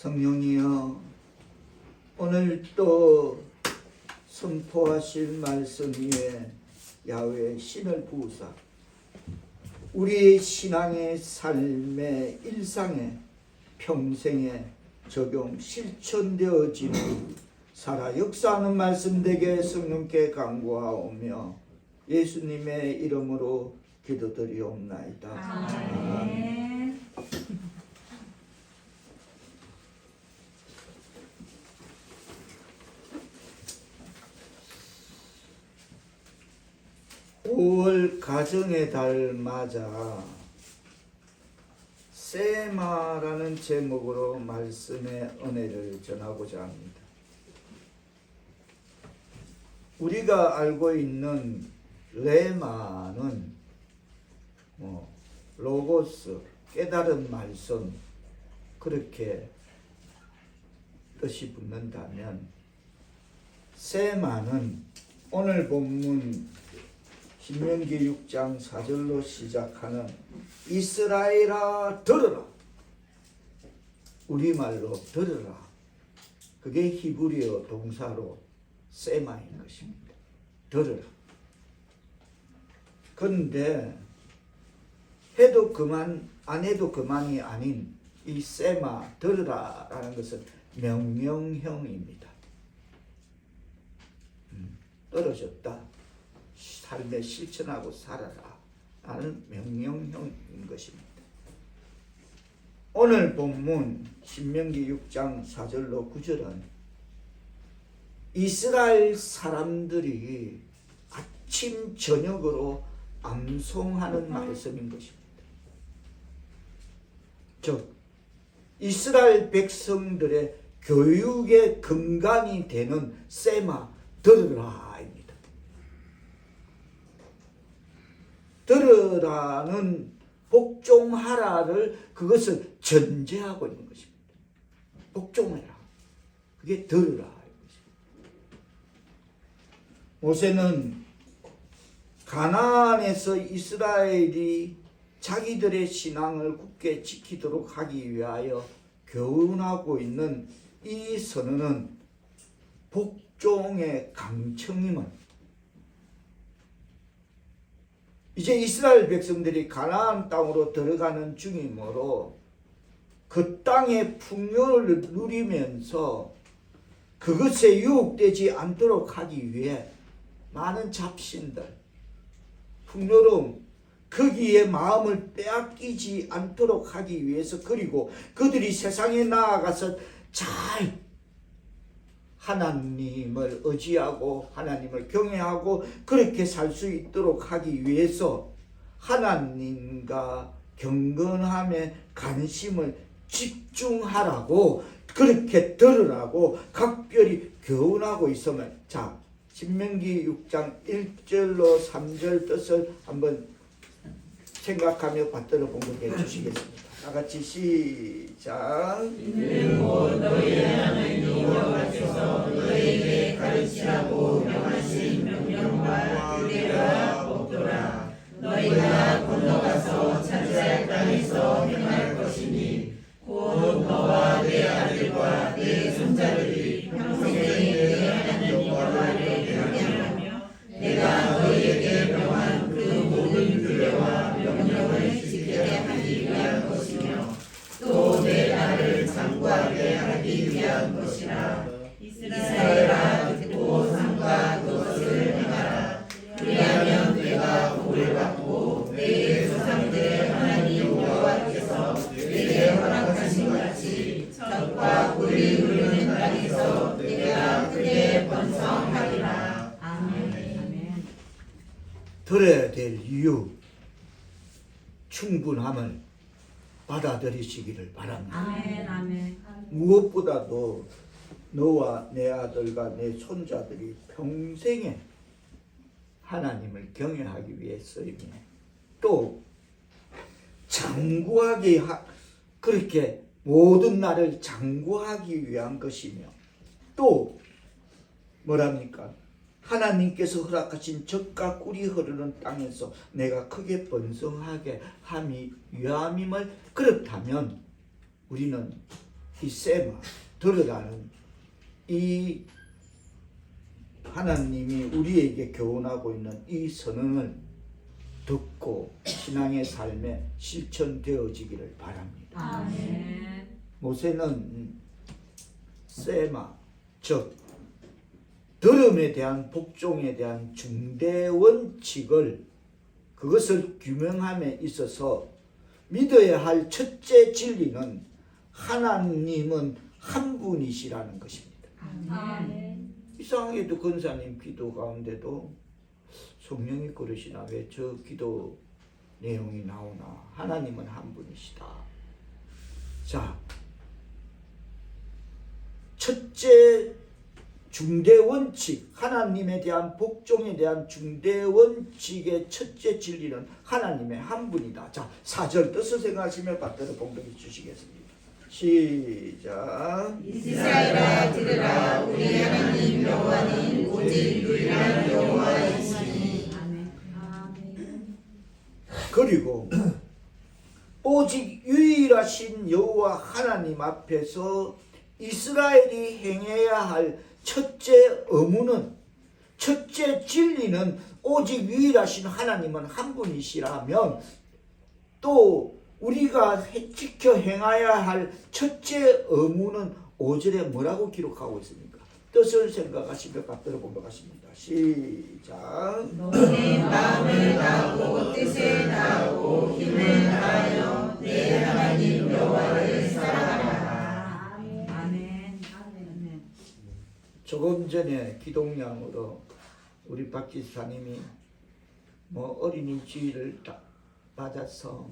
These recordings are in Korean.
성령이여, 오늘 또 선포하실 말씀 위에 야훼 신을 부으사 우리의 신앙의 삶의 일상에 평생에 적용 실천되어지는 살아 역사하는 말씀 되게 성령께 간구하오며 예수님의 이름으로 기도드리옵나이다. 아멘. 5월 가정의 달 맞아 세마라는 제목으로 말씀의 은혜를 전하고자 합니다. 우리가 알고 있는 레마는 로고스, 깨달은 말씀, 그렇게 뜻이 붙는다면 세마는 오늘 본문 신명기 6장 4절로 시작하는 이스라엘아 들으라, 우리말로 들으라, 그게 히브리어 동사로 세마인 것입니다. 들으라. 그런데 해도 그만 안 해도 그만이 아닌 이 세마, 들으라라는 것은 명령형입니다. 떨어졌다, 삶에 실천하고 살아라 라는 명령형인 것입니다. 오늘 본문 신명기 6장 4절로 9절은 이스라엘 사람들이 아침 저녁으로 암송하는 말씀인 것입니다. 즉 이스라엘 백성들의 교육의 근간이 되는 세마, 들으라입니다. 들으라는 복종하라를 그것을 전제하고 있는 것입니다. 복종해라, 그게 들으라. 모세는 가나안에서 이스라엘이 자기들의 신앙을 굳게 지키도록 하기 위하여 교훈하고 있는 이 선언은 복종의 강청임은 이제 이스라엘 백성들이 가나안 땅으로 들어가는 중이므로 그 땅의 풍요를 누리면서 그것에 유혹되지 않도록 하기 위해 많은 잡신들, 풍요로움, 거기에 마음을 빼앗기지 않도록 하기 위해서, 그리고 그들이 세상에 나아가서 잘 하나님을 의지하고 하나님을 경외하고 그렇게 살 수 있도록 하기 위해서 하나님과 경건함에 관심을 집중하라고, 그렇게 들으라고 각별히 교훈하고 있으면, 자, 신명기 6장 1절로 3절 뜻을 한번 생각하며 받들어 본게 해주시겠습니다. 다 같이 시작. 이는 곧 너희의 하나님 여호와께서 너희에게 가르치라고 명하신 명령과 규례와 법도라. 너희가 건너가서 차지할 땅에서 행할 것이니 곧 너와 내 아들과 내 손자들이 평생에 내 하나님 여호와를 경외하며 내가 너희에게 명한 그 모든 규례와 명령을 지키게 하기 위한 것이며 또 내 나를 장구하게 하기 위한 것이라. 이스라엘아, 듣고 삼가 그것을 행하라. 그리하면 내가 복을 받고 내 조상들의 하나님 여호와께서 내게 허락하신 같이 젖과 꿀이 흐르는 땅에서 내가 크게 번성하리라. 아멘. 들어야 될 이유, 충분함을 받아들이시기를 바랍니다. 아멘. 아멘. 무엇보다도 너와 내 아들과 내 손자들이 평생에 하나님을 경외하기 위해서이며, 또 장구하기, 그렇게 모든 날을 장구하기 위한 것이며, 또 뭐랍니까? 하나님께서 허락하신 젖과 꿀이 흐르는 땅에서 내가 크게 번성하게 함이 위함임을, 그렇다면 우리는 이 세마 들으라는 이 하나님이 우리에게 교훈하고 있는 이 선언을 듣고 신앙의 삶에 실천되어지기를 바랍니다. 아멘. 모세는 세마 즉 들음에 대한 복종에 대한 중대 원칙을 그것을 규명함에 있어서 믿어야 할 첫째 진리는 하나님은 한 분이시라는 것입니다. 아멘. 이상하게도 권사님 기도 가운데도 성령이 그러시나 왜 저 기도 내용이 나오나. 하나님은 한 분이시다. 자, 첫째 중대 원칙, 하나님에 대한 복종에 대한 중대 원칙의 첫째 진리는 하나님의 한 분이다. 자, 4절 뜻을 생각하시며 받들어 봉독해 주시겠습니다. 시작. 이스라엘아 들으라. 우리 하나님 여호와는 오직 유일한 여호와이시니. 아멘. 아멘. 그리고 오직 유일하신 여호와 하나님 앞에서 이스라엘이 행해야 할 첫째 의무는, 첫째 진리는 오직 유일하신 하나님은 한 분이시라면, 또 우리가 지켜 행해야 할 첫째 의무는 5절에 뭐라고 기록하고 있습니까? 뜻을 생각하시며 받들어 보도록 하십니다. 시작. 내 마음을 다하고 뜻을 다하고 힘을 다하여 내 하나님 여호와를 사랑하라. 아멘. 아멘. 조금 전에 기동량으로 우리 박 지사님이 어린이 주의를 맞아서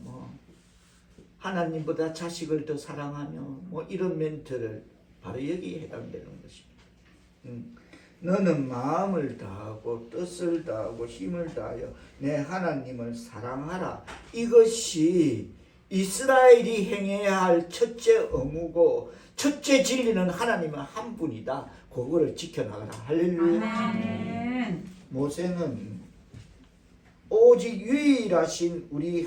하나님보다 자식을 더 사랑하며 이런 멘트를 바로 여기에 해당되는 것입니다. 너는 마음을 다하고 뜻을 다하고 힘을 다하여 내 하나님을 사랑하라. 이것이 이스라엘이 행해야 할 첫째 의무고 첫째 진리는 하나님은 한 분이다. 그거를 지켜나가라. 할렐루야. 아멘. 모세는 오직 유일하신 우리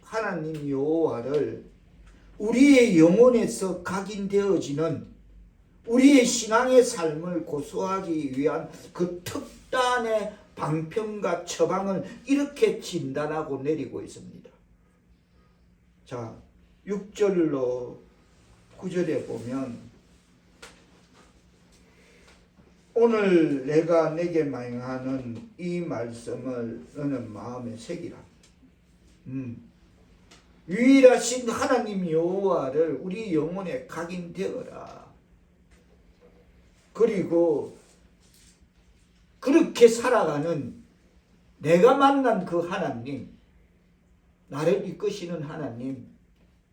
하나님 여호와를 우리의 영혼에서 각인되어지는 우리의 신앙의 삶을 고수하기 위한 그 특단의 방편과 처방을 이렇게 진단하고 내리고 있습니다. 자, 6절로 9절에 보면 오늘 내가 내게 맹하는 이 말씀을 너는 마음에 새기라. 유일하신 하나님 여호와를 우리 영혼에 각인되어라. 그리고 그렇게 살아가는 내가 만난 그 하나님, 나를 이끄시는 하나님,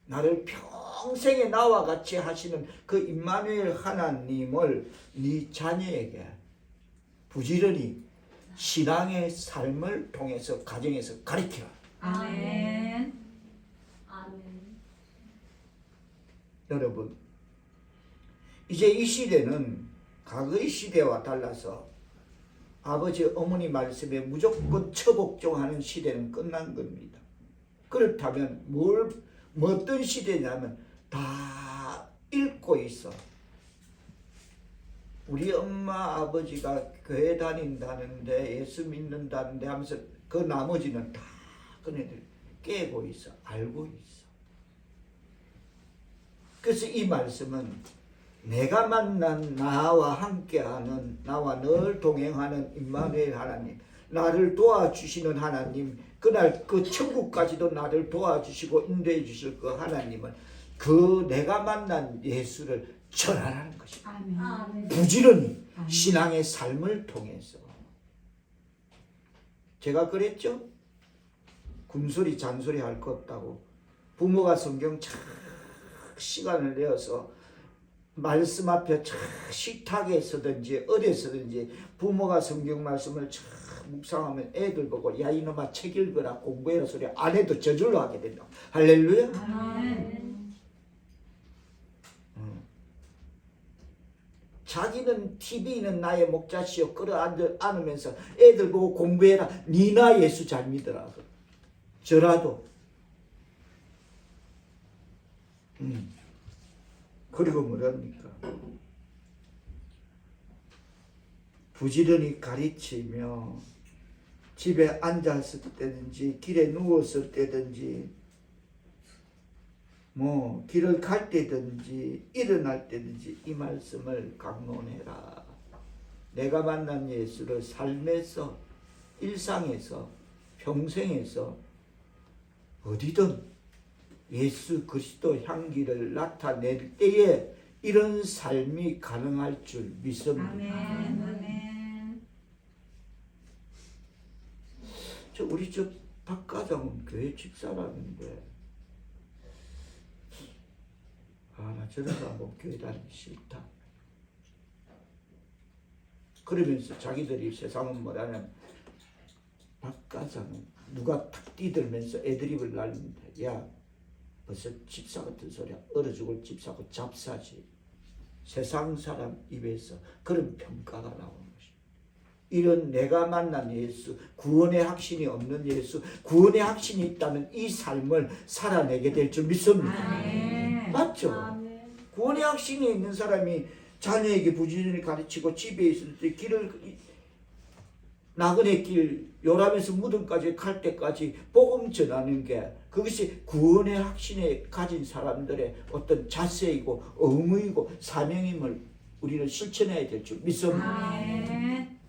나를 평생에 나와 같이 하시는 그 임마누엘 하나님을 네 자녀에게 부지런히 신앙의 삶을 통해서 가정에서 가르치라. 아멘. 여러분, 이제 이 시대는 과거의 시대와 달라서 아버지 어머니 말씀에 무조건 처복종하는 시대는 끝난 겁니다. 그렇다면 어떤 시대냐면 다 읽고 있어. 우리 엄마 아버지가 교회 다닌다는데 예수 믿는다는데 하면서 그 나머지는 다 그네들 깨고 있어. 알고 있어. 그래서 이 말씀은 내가 만난 나와 함께하는, 나와 늘 동행하는 임마누엘 하나님, 나를 도와주시는 하나님, 그날 그 천국까지도 나를 도와주시고 인도해 주실 그 하나님은 그 내가 만난 예수를 전하라는 것입니다. 아멘. 부지런히 신앙의 삶을 통해서. 제가 그랬죠? 군소리 잔소리 할 거 없다고. 부모가 성경 참 시간을 내어서 말씀 앞에 참 식탁에서든지 어디서든지 부모가 성경 말씀을 참 묵상하면 애들 보고 야 이놈아 책 읽어라 공부해라 소리 안 해도 저절로 하게 된다. 할렐루야. 아멘. 자기는 TV는 나의 목자시여 끌어안으면서 애들 보고 공부해라. 니나 예수 잘 믿으라. 저라도 그리고 뭐랍니까? 부지런히 가르치며 집에 앉았을 때든지 길에 누웠을 때든지 뭐 길을 갈 때든지 일어날 때든지 이 말씀을 강론해라. 내가 만난 예수를 삶에서 일상에서 평생에서 어디든 예수 그리스도 향기를 나타낼 때에 이런 삶이 가능할 줄 믿습니다. 아멘. 우리 저 박과장은 교회 집사라는데 나 저런 사람 교회 다니기 싫다. 그러면서 자기들이 세상은 뭐라면 박과장은 누가 탁 뛰들면서 애드립을 날리는데 야 벌써 집사 같은 소리야. 얼어 죽을 집사고 잡사지. 세상 사람 입에서 그런 평가가 나오는 것이. 이런 내가 만난 예수, 구원의 확신이 없는 예수, 구원의 확신이 있다면 이 삶을 살아내게 될 줄 믿습니다. 아멘. 맞죠? 아멘. 구원의 확신이 있는 사람이 자녀에게 부지런히 가르치고 집에 있을 때 길을 나그네 길 요람에서 무덤까지 갈 때까지 복음 전하는 게 그것이 구원의 확신에 가진 사람들의 어떤 자세이고 의무이고 사명임을 우리는 실천해야 될 줄 믿습니다. 아멘.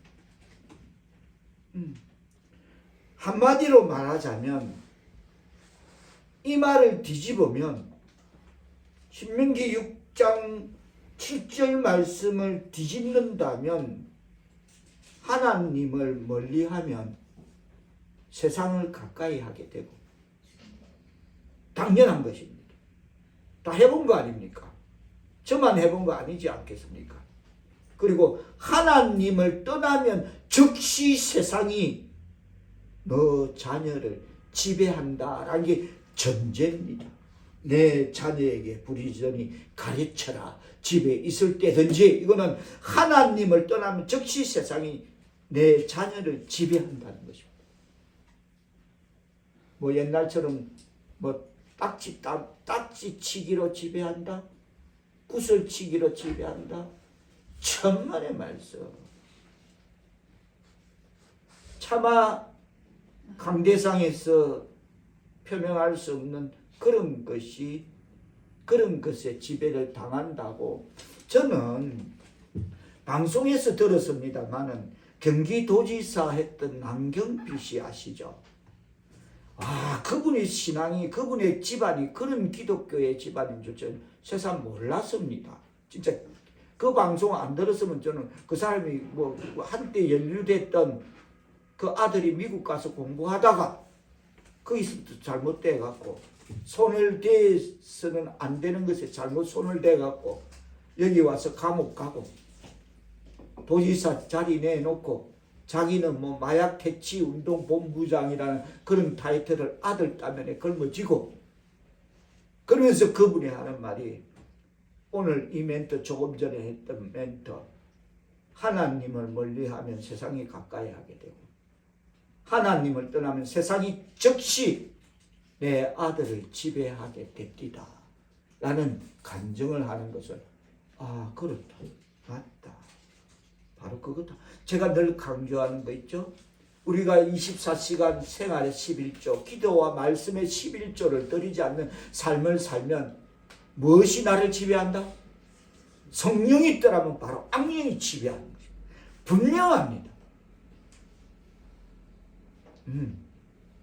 한마디로 말하자면 이 말을 뒤집으면 신명기 6장 7절 말씀을 뒤집는다면 하나님을 멀리하면 세상을 가까이 하게 되고 당연한 것입니다. 다 해본 거 아닙니까? 저만 해본 거 아니지 않겠습니까? 그리고 하나님을 떠나면 즉시 세상이 너 자녀를 지배한다라는 게 전제입니다. 내 자녀에게 부지런히 가르쳐라. 집에 있을 때든지 이거는 하나님을 떠나면 즉시 세상이 내 자녀를 지배한다는 것입니다. 뭐 옛날처럼 뭐 딱지치기로 지배한다, 구슬치기로 지배한다. 천만의 말씀. 차마 강대상에서 표명할 수 없는 그런 것에 지배를 당한다고 저는 방송에서 들었습니다만은 경기도지사 했던 남경필 씨 아시죠? 그분의 신앙이 그분의 집안이 그런 기독교의 집안인 줄 저는 세상 몰랐습니다. 진짜 그 방송 안 들었으면 저는 그 사람이 뭐 한때 연루됐던 그 아들이 미국 가서 공부하다가 거기서부터 잘못돼 갖고 손을 대서는 안 되는 것에 잘못 손을 대 갖고 여기 와서 감옥 가고 도지사 자리 내놓고 자기는 뭐 마약 퇴치 운동 본부장이라는 그런 타이틀을 아들 따면에 걸머쥐고 그러면서 그분이 하는 말이 오늘 이 멘트 조금 전에 했던 멘트 하나님을 멀리하면 세상이 가까이 하게 되고 하나님을 떠나면 세상이 즉시 내 아들을 지배하게 됩니다. 라는 간증을 하는 것을 그렇다. 맞다. 바로 그거다. 제가 늘 강조하는 거 있죠. 우리가 24시간 생활의 11조, 기도와 말씀의 11조를 드리지 않는 삶을 살면 무엇이 나를 지배한다? 성령이 있더라면 바로 악령이 지배하는 것입니다. 분명합니다.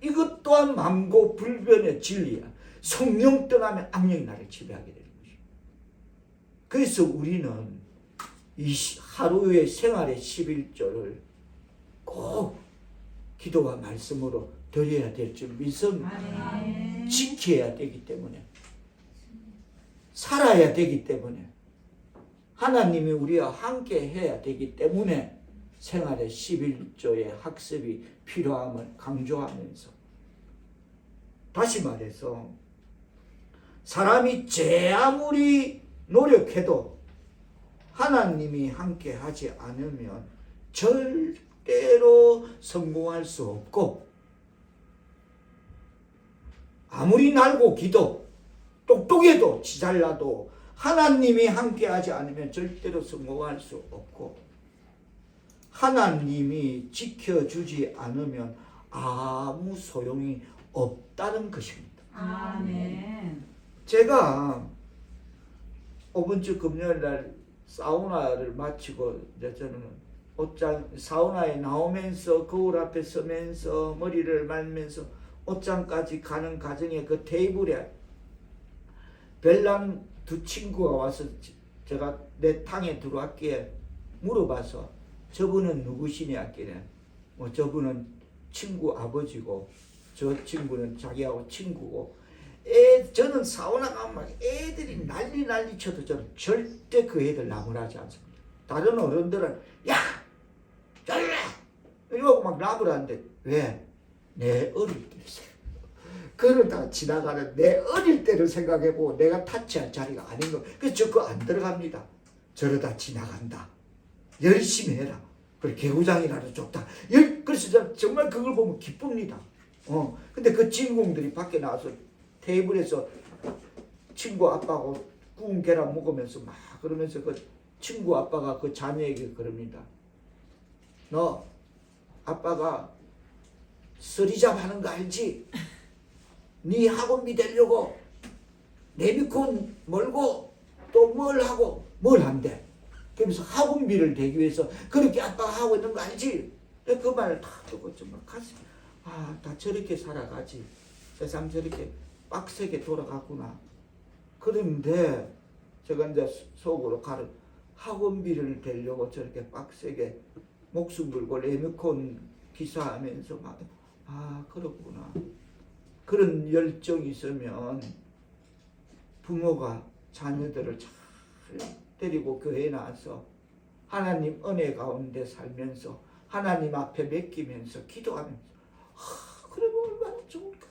이것 또한 만고불변의 진리야. 성령 떠나면 악령이 나를 지배하게 되는 것입니다. 그래서 우리는 이 하루의 생활의 11조를 꼭 기도와 말씀으로 드려야 될 줄 믿습니다. 지켜야 되기 때문에 살아야 되기 때문에 하나님이 우리와 함께 해야 되기 때문에 생활의 11조의 학습이 필요함을 강조하면서 다시 말해서 사람이 제 아무리 노력해도 하나님이 함께 하지 않으면 절대로 성공할 수 없고 아무리 날고 기도 똑똑해도 지잘나도 하나님이 함께하지 않으면 절대로 성공할 수 없고 하나님이 지켜주지 않으면 아무 소용이 없다는 것입니다. 아멘. 제가 이번 주 금요일 날 사우나를 마치고 이제 저는 옷장 사우나에 나오면서 거울 앞에 서면서 머리를 말면서 옷장까지 가는 과정에 그 테이블에 별난 두 친구가 와서 제가 내 탕에 들어왔기에 물어봐서 저분은 누구시냐 했길래 뭐 저분은 친구 아버지고 저 친구는 자기하고 친구고 저는 사우나 가면 막 애들이 난리 쳐도 저는 절대 그 애들 나무라지 않습니다. 다른 어른들은 야! 잘라! 이러고 막 나무라는데 왜? 내 어릴 때 그러다 지나가는 내 어릴 때를 생각해보고 내가 타치할 자리가 아닌 거 그래서 저 그거 안 들어갑니다. 저러다 지나간다. 열심히 해라. 그래 개구장이라도 좋다. 그래서 저는 정말 그걸 보면 기쁩니다. 근데 그 주인공들이 밖에 나와서 테이블에서 친구 아빠하고 구운 계란 먹으면서 막 그러면서 그 친구 아빠가 그 자녀에게 그럽니다. 너 아빠가 서리잡 하는 거 알지? 네 학원비 되려고 레미콘 몰고 또 뭘 하고 뭘 한대. 그러면서 학원비를 대기 위해서 그렇게 아빠가 하고 있는 거 알지? 그 말을 다 듣고 정말 가슴 다 저렇게 살아가지. 세상 저렇게 빡세게 돌아가구나. 그런데 제가 이제 속으로 가는 학원비를 대려고 저렇게 빡세게 목숨 걸고 레미콘 기사하면서 막 그렇구나. 그런 열정이 있으면 부모가 자녀들을 잘 데리고 교회에 나와서 하나님 은혜 가운데 살면서 하나님 앞에 맡기면서 기도하면서 그러면 얼마나 좋을까.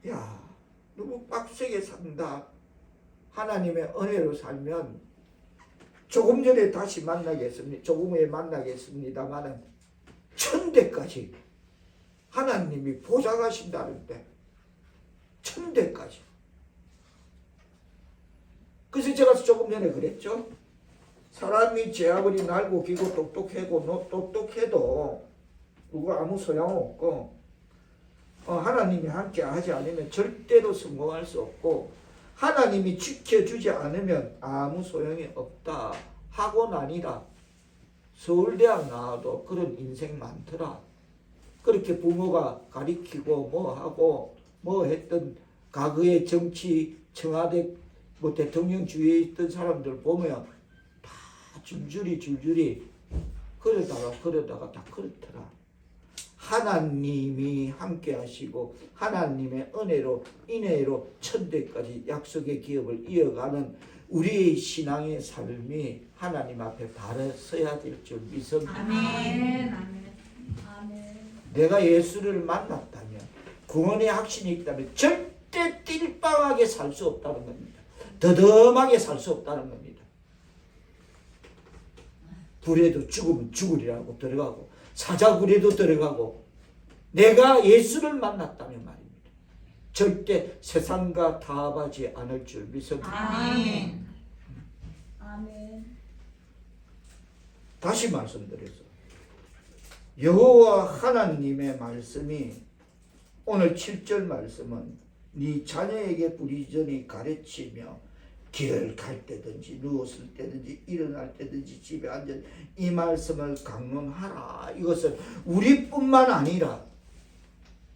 야, 너무 빡세게 산다. 하나님의 은혜로 살면 조금 전에 다시 만나겠습니다. 조금 후에 만나겠습니다만은 천대까지 하나님이 보장하신다는데 천대까지. 그래서 제가 조금 전에 그랬죠. 사람이 제아버리 날고 기고 똑똑해도 그거 아무 소용없고 하나님이 함께 하지 않으면 절대로 성공할 수 없고 하나님이 지켜주지 않으면 아무 소용이 없다. 학원 아니라 서울대학 나와도 그런 인생 많더라. 그렇게 부모가 가리키고 뭐하고 뭐 했던 과거의 정치 청와대 뭐 대통령 주위에 있던 사람들 보면 다 줄줄이 그러다가 다 그렇더라. 하나님이 함께 하시고 하나님의 은혜로 인혜로 천대까지 약속의 기업을 이어가는 우리의 신앙의 삶이 하나님 앞에 바로 서야 될 줄 믿습니다. 아멘. 내가 예수를 만났다면 구원의 확신이 있다면 절대 띨빵하게 살 수 없다는 겁니다. 더듬하게 살 수 없다는 겁니다. 불에도 죽으면 죽으리라고 들어가고 사자굴에도 들어가고 내가 예수를 만났다면 말입니다. 절대 세상과 타협하지 않을 줄 믿습니다. 아멘. 다시 말씀드려서 여호와 하나님의 말씀이 오늘 7절 말씀은 네 자녀에게 부리전히 가르치며 길을 갈 때든지 누웠을 때든지 일어날 때든지 집에 앉아 이 말씀을 강론하라. 이것은 우리뿐만 아니라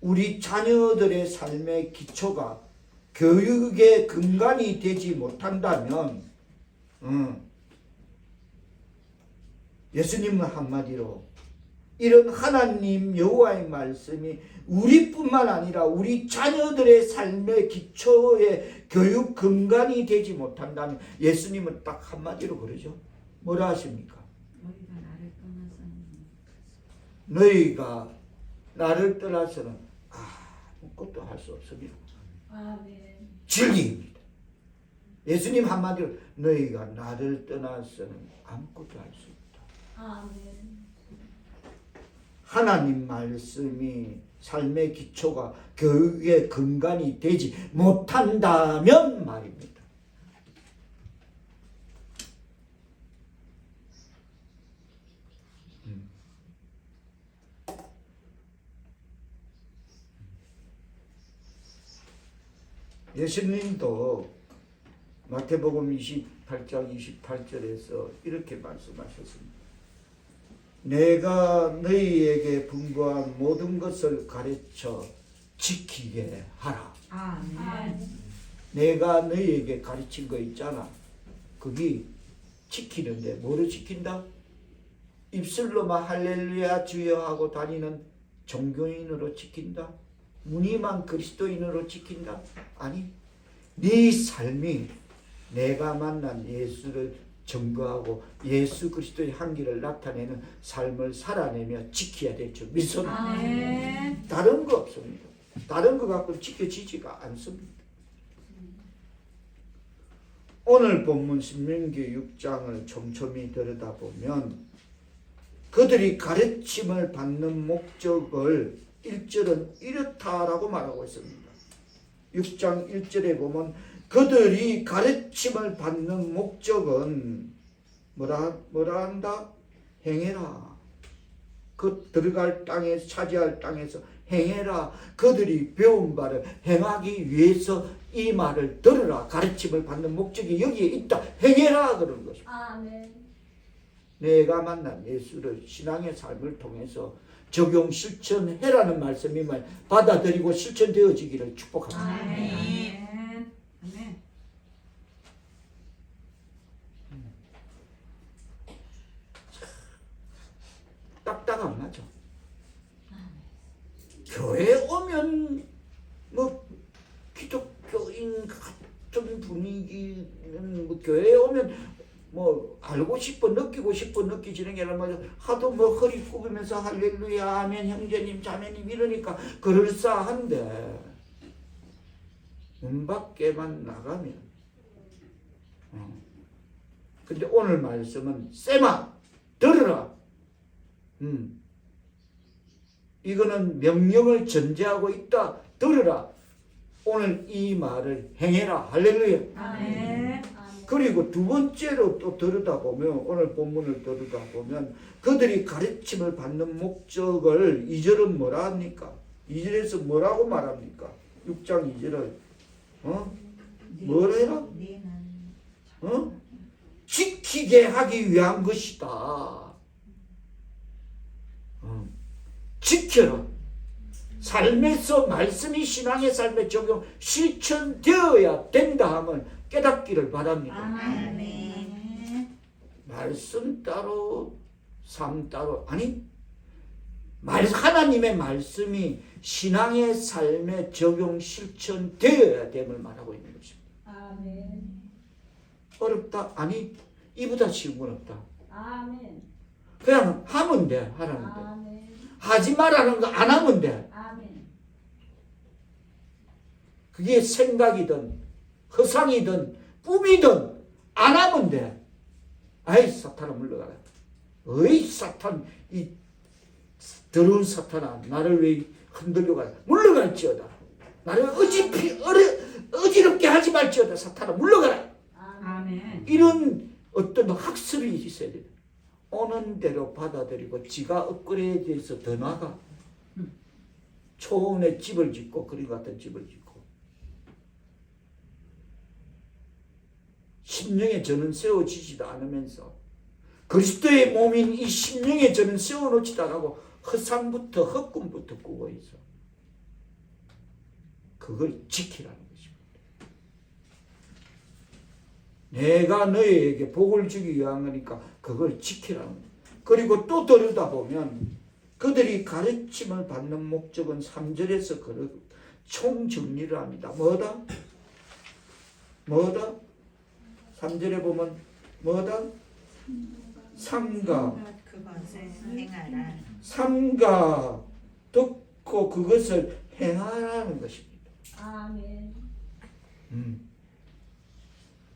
우리 자녀들의 삶의 기초가 교육의 근간이 되지 못한다면 예수님은 한마디로 이런 하나님 여호와의 말씀이 우리뿐만 아니라 우리 자녀들의 삶의 기초의 교육 근간이 되지 못한다면 예수님은 딱 한마디로 그러죠. 뭐라 하십니까? 너희가 나를 떠나서는 아무것도 할 수 없습니다. 진리입니다. 예수님 한마디로 너희가 나를 떠나서는 아무것도 할 수 없다. 하나님 말씀이 삶의 기초가 교육의 근간이 되지 못한다면 말입니다. 예수님도 마태복음 28장 28절에서 이렇게 말씀하셨습니다. 내가 너희에게 분부한 모든 것을 가르쳐 지키게 하라. 아멘. 내가 너희에게 가르친 거 있잖아. 그게 지키는데 뭐를 지킨다? 입술로만 할렐루야 주여 하고 다니는 종교인으로 지킨다? 무늬만 그리스도인으로 지킨다? 아니, 네 삶이 내가 만난 예수를 증거하고 예수 그리스도의 향기를 나타내는 삶을 살아내며 지켜야 될 줄 믿습니다. 아멘. 다른 거 없습니다. 다른 거 갖고 지켜지지가 않습니다. 오늘 본문 신명기 6장을 촘촘히 들여다보면 그들이 가르침을 받는 목적을 1절은 이렇다라고 말하고 있습니다. 6장 1절에 보면 그들이 가르침을 받는 목적은 뭐라 한다? 행해라. 그 들어갈 땅에 차지할 땅에서 행해라. 그들이 배운 바를 행하기 위해서 이 말을 들으라. 가르침을 받는 목적이 여기에 있다. 행해라 그러는 것입니다. 아멘. 내가 만난 예수를 신앙의 삶을 통해서 적용 실천해라는 말씀임을 받아들이고 실천되어지기를 축복합니다. 아멘. 아멘. 딱딱 안 맞아. 교회 오면 뭐 기독교인 같은 분위기는 뭐 교회에 오면 뭐 알고 싶어 느끼고 싶어 느끼지는 게 아니라 하도 뭐 허리 굽으면서 할렐루야 아멘 형제님 자매님 이러니까 그럴싸한데 문 밖에만 나가면 근데 오늘 말씀은 쎄마 들으라. 이거는 명령을 전제하고 있다. 들으라. 오늘 이 말을 행해라. 할렐루야. 아멘. 그리고 두 번째로 또 들여다보면 오늘 본문을 들여다보면 그들이 가르침을 받는 목적을 2절은 뭐라 합니까? 2절에서 뭐라고 말합니까? 6장 2절을 뭘 해라? 지키게 하기 위한 것이다. 지켜라. 삶에서 말씀이 신앙의 삶에 적용 실천되어야 된다 함을 깨닫기를 바랍니다. 아멘. 말씀 따로 삶 따로 아니 하나님의 말씀이 신앙의 삶에 적용 실천되어야 됨을 말하고 있는 것입니다. 아멘. 어렵다? 아니 이보다 쉬운 건 없다. 아멘. 그냥 하면 돼. 하라는 데. 아멘. 하지 말라는 거 안 하면 돼. 아멘. 그게 생각이든 허상이든 꿈이든 안 하면 돼. 아이 사탄아 물러가라. 어이 사탄 이 더러운 사탄아 나를 왜 흔들려가라. 물러갈지어다. 나를 어지럽게 하지 말지어다. 사탄아 물러가라. 아멘. 이런 어떤 학습이 있어야 돼. 오는 대로 받아들이고 지가 업그레이드해서 더 나가. 초원에 집을 짓고 그리 같은 집을 짓고 심령의 전은 세워지지도 않으면서 그리스도의 몸인 이 심령의 전은 세워놓지도 않고 허상부터 헛꿈부터 꾸고 있어. 그걸 지키라는 것입니다. 내가 너희에게 복을 주기 위한 거니까 그걸 지키라는 거예요. 그리고 또 들여다보면 그들이 가르침을 받는 목적은 3절에서 총정리를 합니다. 뭐다? 3절에 보면 뭐다? 삼가 그것을 행하라. 삼가 듣고 그것을 행하라는 것입니다. 아멘.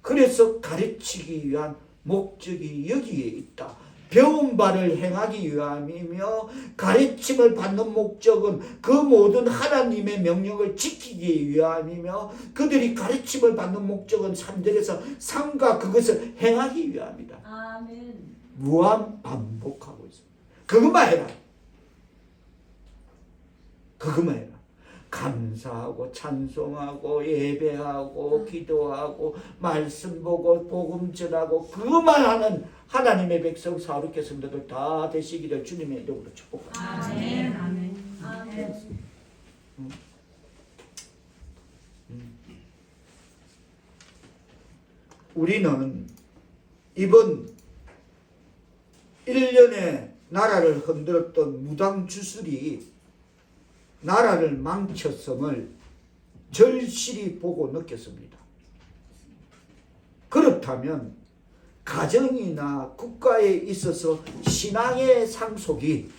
그래서 가르치기 위한 목적이 여기에 있다. 배운 바를 행하기 위함이며 가르침을 받는 목적은 그 모든 하나님의 명령을 지키기 위함이며 그들이 가르침을 받는 목적은 3절에서 삶과 그것을 행하기 위함이다. 아멘. 무한 반복하고 있습니다. 그것만 해라. 그것만 해라. 감사하고 찬송하고 예배하고 기도하고 말씀 보고 복음 전하고 그것만 하는 하나님의 백성 사룩의 성도들 다 되시기를 주님의 이름으로 축복합니다. 아멘. 아멘. 아멘. 우리는 이번 1년에 나라를 흔들었던 무당 주술이 나라를 망쳤음을 절실히 보고 느꼈습니다. 그렇다면 가정이나 국가에 있어서 신앙의 상속이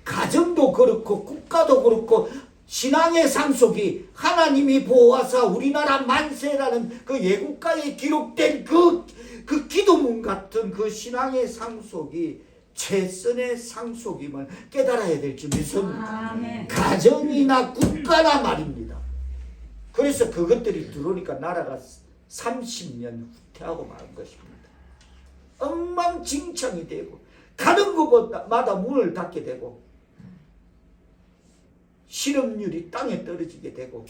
가정도 그렇고 국가도 그렇고 신앙의 상속이 하나님이 보호하사 우리나라 만세라는 그 예국가에 기록된 그 기도문 같은 그 신앙의 상속이 최선의 상속임을 깨달아야 될 줄 믿습니다. 아멘. 가정이나 국가나 말입니다. 그래서 그것들이 들어오니까 나라가 30년 후퇴하고 마는 것입니다. 엉망진창이 되고 가는 곳마다 문을 닫게 되고 실업률이 땅에 떨어지게 되고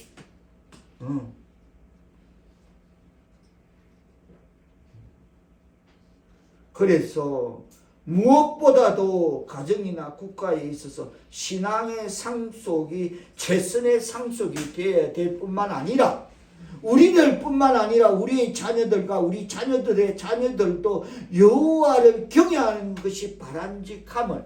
그래서 무엇보다도 가정이나 국가에 있어서 신앙의 상속이 최선의 상속이 되어야 될 뿐만 아니라 우리들 뿐만 아니라 우리의 자녀들과 우리 자녀들의 자녀들도 여호와를 경외하는 것이 바람직함을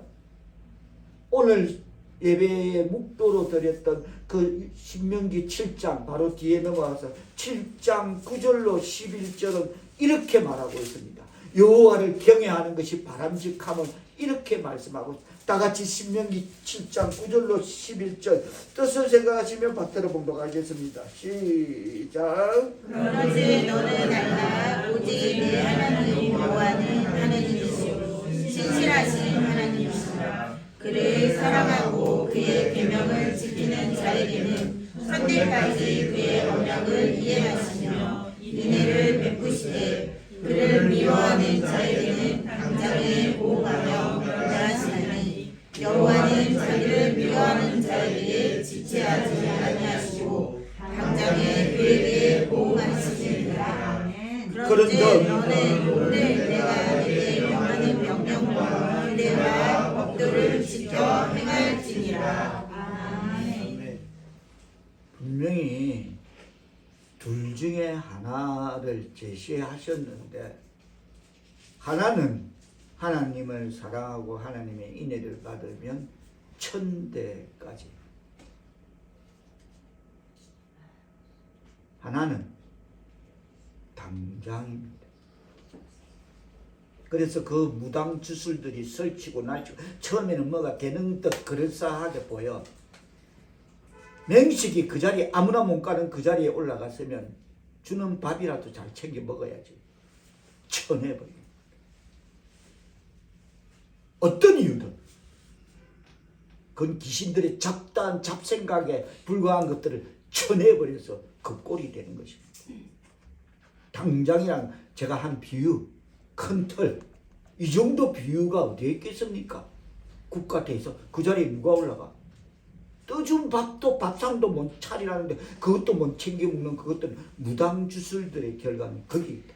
오늘 예배의 묵도로 드렸던 그 신명기 7장 바로 뒤에 넘어가서 7장 9절로 11절은 이렇게 말하고 있습니다. 여호와를 경외하는 것이 바람직함을 이렇게 말씀하고 다 같이 신명기 7장 9절로 11절 뜻을 생각하시며 받들어 보도록 하겠습니다. 시작. 그러지 너는 알라 오직 내 하나님 여호와는 하나님이시오 신실하신 하나님이시라. 그를 사랑하고 그의 계명을 지키는 자에게는 선대까지 그의 언약을 이행하시며 인애를 베푸시되 그를 미워하는 자에게는 당장에 보호하며 멸하시나니 여호와는 자기를 미워하는 자에게 지체하지 아니하시고 당장에 그에게 보호하시니라. 그런즉 너는 오늘 내가 내게 명하는 명령과 규례와 법도를 지켜 행할지니라. 아멘. 분명히 둘 중에 하나를 제시하셨는데 하나는 하나님을 사랑하고 하나님의 인애를 받으면 천대까지, 하나는 당장입니다. 그래서 그 무당 주술들이 설치고 날치고 처음에는 뭐가 되는 듯 그럴싸하게 보여. 맹식이 그 자리에 아무나 못 가는 그 자리에 올라갔으면 주는 밥이라도 잘 챙겨 먹어야지. 쳐내버려. 어떤 이유든 그건 귀신들의 잡다한 잡생각에 불과한 것들을 쳐내버려서 그 꼴이 되는 것입니다. 당장이란 제가 한 비유, 큰 틀, 이 정도 비유가 어디에 있겠습니까? 국가대에서 그 자리에 누가 올라가? 떠준 밥도 밥상도 못 차리라는데 그것도 못 챙겨 먹는 그것들은 무당주술들의 결과는 거기 있다.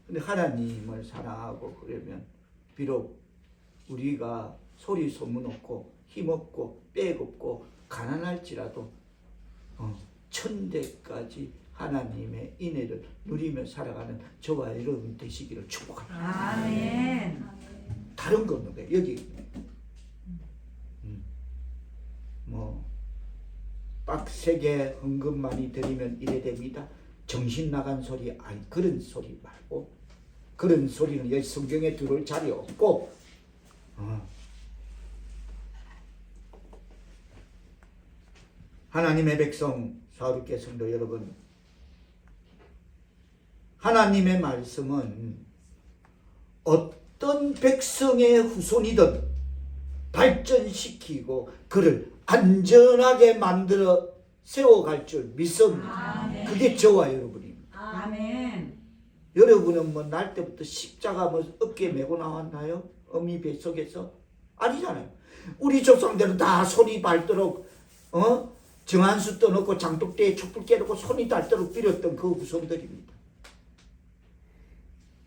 근데 하나님을 사랑하고 그러면 비록 우리가 소리 소문 없고 힘없고 빽없고 가난할지라도 천대까지 하나님의 인애를 누리며 살아가는 저와 여러분 되시기를 축복합니다. 아멘. 다른 거 없는 거예요. 여기 뭐 빡세게 헌금 많이 드리면 이래 됩니다. 정신 나간 소리 아니 그런 소리 말고 그런 소리는 여기 성경에 들어올 자리 없고 하나님의 백성 사울의 성도 여러분, 하나님의 말씀은 어떤 백성의 후손이든 발전시키고 그를 안전하게 만들어 세워갈 줄 믿습니다. 그게 저와 여러분입니다. 아멘. 여러분은 뭐 날 때부터 십자가 뭐 어깨에 메고 나왔나요? 어미 뱃속에서? 아니잖아요. 우리 조상들은 다 손이 닳도록 정한수 떠놓고 장독대에 촛불 깨놓고 손이 닳도록 빌었던 그 후손들입니다.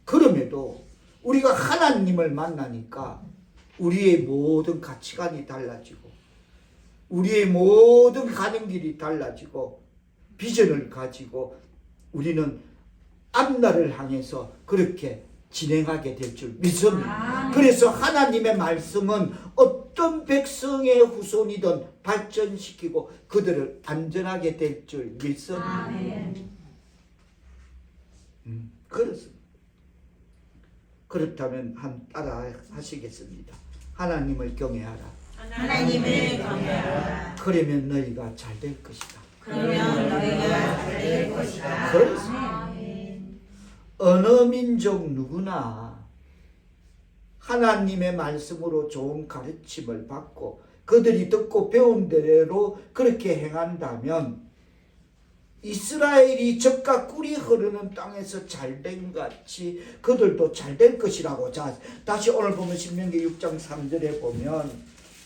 그럼에도 우리가 하나님을 만나니까 우리의 모든 가치관이 달라지고 우리의 모든 가는 길이 달라지고 비전을 가지고 우리는 앞날을 향해서 그렇게 진행하게 될 줄 믿습니다. 그래서 하나님의 말씀은 어떤 백성의 후손이든 발전시키고 그들을 안전하게 될 줄 믿습니다. 아멘. 그렇습니다. 그렇다면 따라 하시겠습니다. 하나님을 경외하라. 하나님을 경외하라. 그러면 너희가 잘 될 것이다. 그러면 너희가 잘 될 것이다. 그렇습니다. 어느 민족 누구나 하나님의 말씀으로 좋은 가르침을 받고 그들이 듣고 배운 대로 그렇게 행한다면 이스라엘이 젖과 꿀이 흐르는 땅에서 잘된 같이 그들도 잘될 것이라고. 자, 다시 오늘 보면 신명기 6장 3절에 보면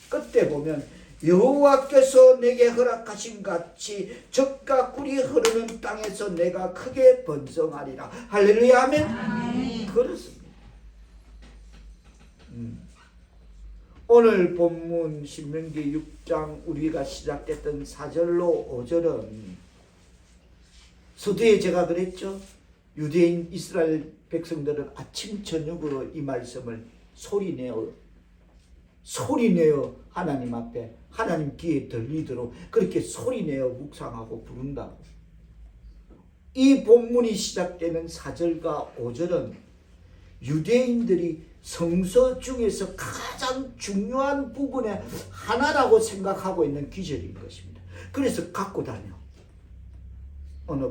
끝에 보면 여호와께서 내게 허락하신 같이 젖과 꿀이 흐르는 땅에서 내가 크게 번성하리라. 할렐루야. 아멘. 아멘. 그렇습니다. 오늘 본문 신명기 6장 우리가 시작했던 4절로 5절은 서두에 제가 그랬죠. 유대인 이스라엘 백성들은 아침 저녁으로 이 말씀을 소리내어 하나님 앞에 하나님 귀에 들리도록 그렇게 소리내어 묵상하고 부른다고. 이 본문이 시작되는 4절과 5절은 유대인들이 성서 중에서 가장 중요한 부분의 하나라고 생각하고 있는 기절인 것입니다. 그래서 갖고 다녀. 어느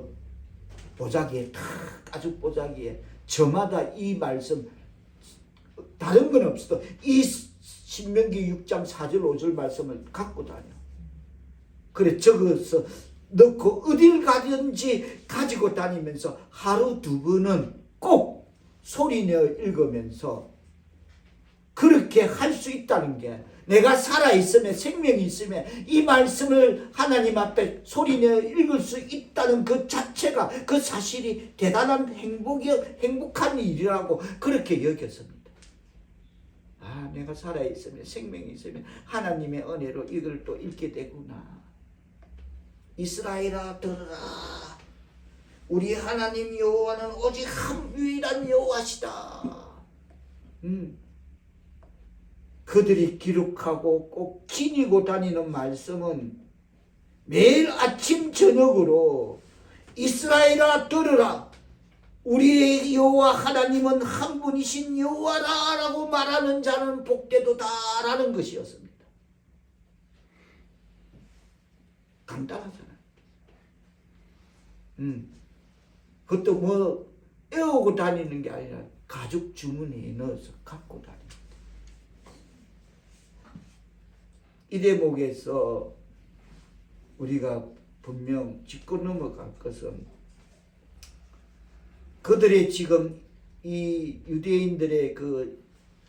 보자기에 가죽 보자기에 저마다 이 말씀 다른 건 없어도 이 신명기 6장 4절 5절 말씀을 갖고 다녀. 그래 적어서 넣고 어딜 가든지 가지고 다니면서 하루 두 번은 꼭 소리내어 읽으면서 그렇게 할 수 있다는 게, 내가 살아있으면 생명이 있으면 이 말씀을 하나님 앞에 소리내어 읽을 수 있다는 그 자체가, 그 사실이 대단한 행복한 일이라고 그렇게 여겼습니다. 아, 내가 살아있으면 생명이 있으면 하나님의 은혜로 이걸 또 읽게 되구나. 이스라엘아 들으라. 우리 하나님 여호와는 오직 한 유일한 여호와시다. 그들이 기록하고 꼭 지니고 다니는 말씀은 매일 아침 저녁으로 이스라엘아 들으라. 우리의 여호와 하나님은 한 분이신 여호와라 라고 말하는 자는 복되도다라는 것이었습니다. 간단하잖아요. 그것도 뭐 애우고 다니는 게 아니라 가죽 주머니에 넣어서 갖고 다닙니다. 이 대목에서 우리가 분명 짚고 넘어갈 것은, 그들의 지금 이 유대인들의 그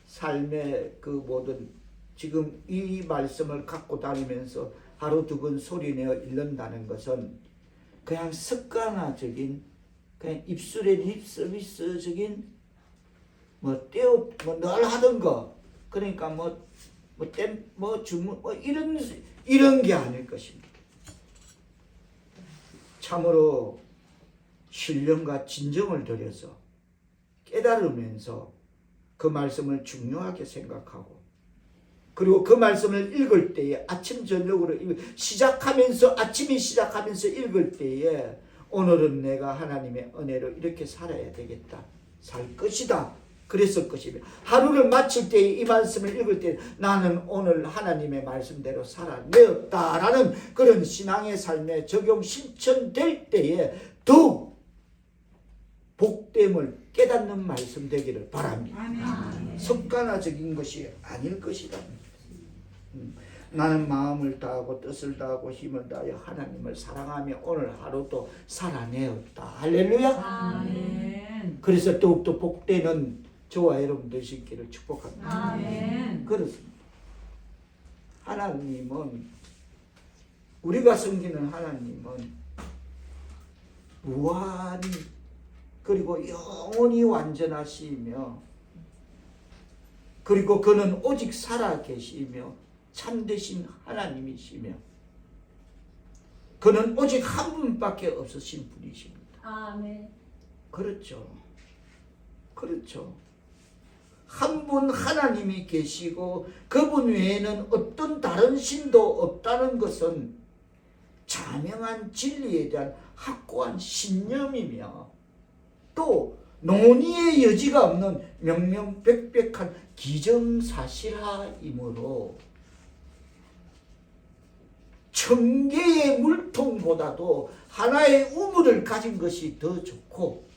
삶의 그 모든 지금 이 말씀을 갖고 다니면서 하루 두 번 소리내어 읽는다는 것은 그냥 습관화적인, 그냥 입술에 립 서비스적인 뭐 늘 하던 거, 그러니까 주문 이런 게 아닐 것입니다. 참으로 신령과 진정을 들여서 깨달으면서 그 말씀을 중요하게 생각하고, 그리고 그 말씀을 읽을 때에 아침 저녁으로 아침이 시작하면서 읽을 때에 오늘은 내가 하나님의 은혜로 이렇게 살아야 되겠다, 살 것이다, 그랬을 것이며, 하루를 마칠 때에 이 말씀을 읽을 때 나는 오늘 하나님의 말씀대로 살아내었다라는 그런 신앙의 삶에 적용 실천될 때에 더욱 복됨을 깨닫는 말씀 되기를 바랍니다. 아멘. 습관화적인 것이 아닐 것이다. 나는 마음을 다하고 뜻을 다하고 힘을 다하여 하나님을 사랑하며 오늘 하루도 살아내었다. 할렐루야. 아멘. 그래서 더욱더 복되는 저와 여러분 되시기를 축복합니다. 아멘. 그렇습니다. 하나님은 우리가 섬기는 하나님은 무한히 그리고 영원히 완전하시며 그리고 그는 오직 살아 계시며 참되신 하나님이시며 그는 오직 한 분밖에 없으신 분이십니다. 아멘. 그렇죠. 그렇죠. 한 분 하나님이 계시고 그분 외에는 어떤 다른 신도 없다는 것은 자명한 진리에 대한 확고한 신념이며 또 논의의 여지가 없는 명명백백한 기정사실하이므로 천개의 물통보다도 하나의 우물을 가진 것이 더 좋고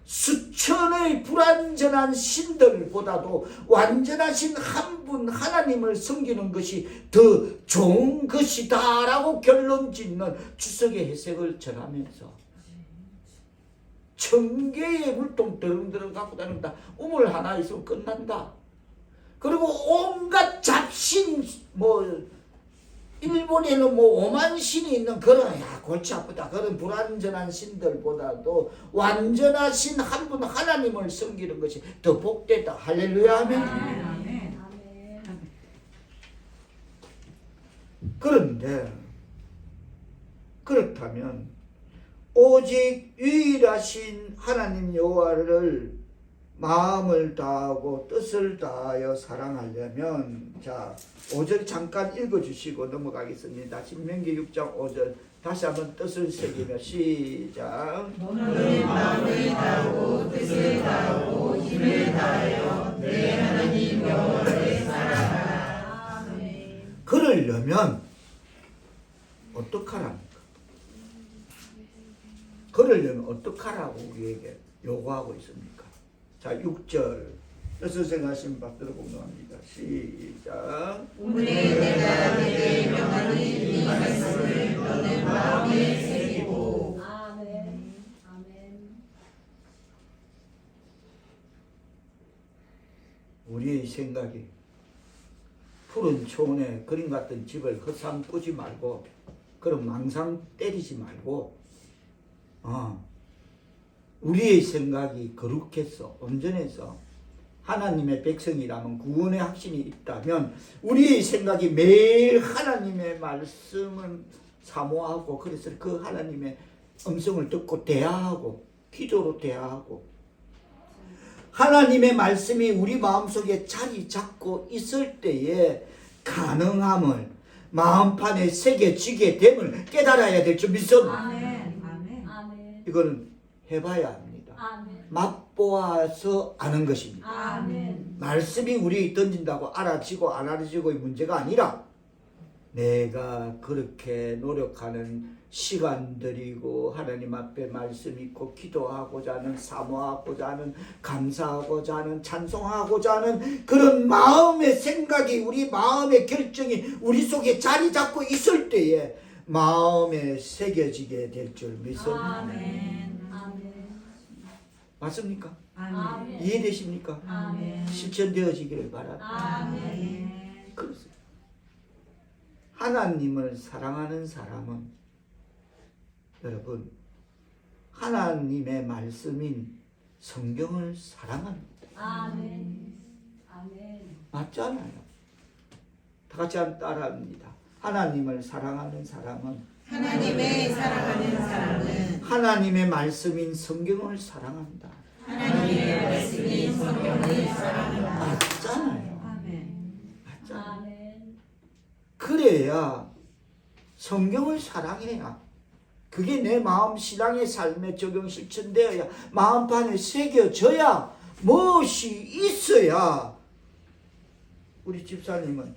수천의 불완전한 신들보다도 완전하신 한 분 하나님을 섬기는 것이 더 좋은 것이다 라고 결론 짓는 주석의 해석을 전하면서 천개의 물통 드렁드렁 갖고 다닌다. 우물 하나 있으면 끝난다. 그리고 온갖 잡신 일본에는 5만 신이 있는 그런 골치 아프다 그런 불완전한 신들보다도 완전하신 한 분 하나님을 섬기는 것이 더 복되다. 할렐루야. 아멘. 아멘. 아멘. 그런데 그렇다면 오직 유일하신 하나님 여호와를 마음을 다하고 뜻을 다하여 사랑하려면 자 5절 잠깐 읽어주시고 넘어가겠습니다. 신명기 6장 5절 다시 한번 뜻을 새기며 시작. 너는 마음을 다하고 뜻을 다하고 힘을 다하여 내 하나님 여호와를 사랑하라. 아멘. 그러려면 어떡하랍니까? 그러려면 어떡하라고 우리에게 요구하고 있습니까? 자 6절 뜻을 생각하신 받들어 공동합니다. 시작. 오늘 내가 내게 명하는 이 말씀을 너는 마음에 새기고 아멘. 아멘. 우리의 생각이 푸른 초원에 그림 같은 집을 헛삼 꾸지 말고 그런 망상 때리지 말고 우리의 생각이 거룩해서 온전해서 하나님의 백성이라면 구원의 확신이 있다면 우리의 생각이 매일 하나님의 말씀을 사모하고 그래서 그 하나님의 음성을 듣고 대화하고 기도로 대화하고 하나님의 말씀이 우리 마음속에 자리 잡고 있을 때에 가능함을 마음판에 새겨지게 됨을 깨달아야 될 줄 믿습니다. 아멘. 아멘. 아멘. 이거는 해봐야 합니다. 아멘. 맛보아서 아는 것입니다. 아멘. 말씀이 우리에게 던진다고 알아지고 안 알아지고의 문제가 아니라 내가 그렇게 노력하는 시간들이고 하나님 앞에 말씀 있고 기도하고자 하는 사모하고자 하는 감사하고자 하는 찬송하고자 하는 그런 마음의 생각이 우리 마음의 결정이 우리 속에 자리 잡고 있을 때에 마음에 새겨지게 될 줄 믿습니다. 아멘. 아멘. 맞습니까? 아멘. 이해되십니까? 아멘. 실천되어지기를 바랍니다. 아멘. 그렇습니다. 하나님을 사랑하는 사람은 여러분 하나님의 말씀인 성경을 사랑합니다. 아멘. 아멘. 맞잖아요. 다 같이 한번 따라합니다. 하나님을 사랑하는 사람은 하나님의 사랑하는 사람은 하나님의 말씀인 성경을 사랑한다. 하나님의 말씀인 성경을 사랑한다. 맞잖아요. 아멘. 맞잖아요. 아멘. 그래야 성경을 사랑해야 그게 내 마음 신앙의 삶에 적용 실천되어야 마음판에 새겨져야 무엇이 있어야 우리 집사님은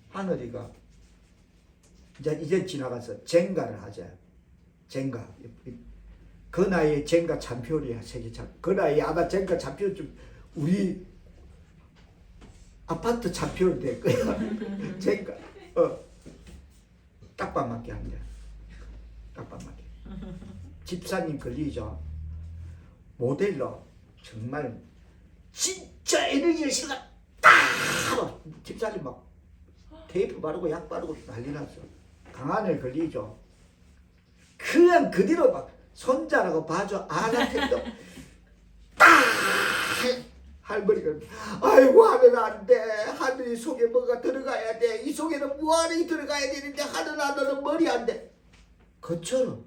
하늘이가 이제 지나가서 쟁가를 하자. 젠가. 그 나이에 젠가 챔피언이야. 세계 챔피언. 그 나이에 아마 젠가 챔피언 좀 우리 아파트 챔피언 될 거야. 젠가. 딱밤 맞게 한대. 딱밤 맞게. 집사님 걸리죠. 모델로 정말 진짜 에너지를 실어 딱 하고 집사님 막 테이프 바르고 약 바르고 난리 났어. 강한을 걸리죠. 그냥 그 뒤로 막 손자라고 봐줘 아나텐도 딱 할머니가 아이고 하늘 안돼. 하늘이 속에 뭐가 들어가야 돼. 이 속에는 무한히 들어가야 되는데 하늘 안으로는 머리 안돼. 그처럼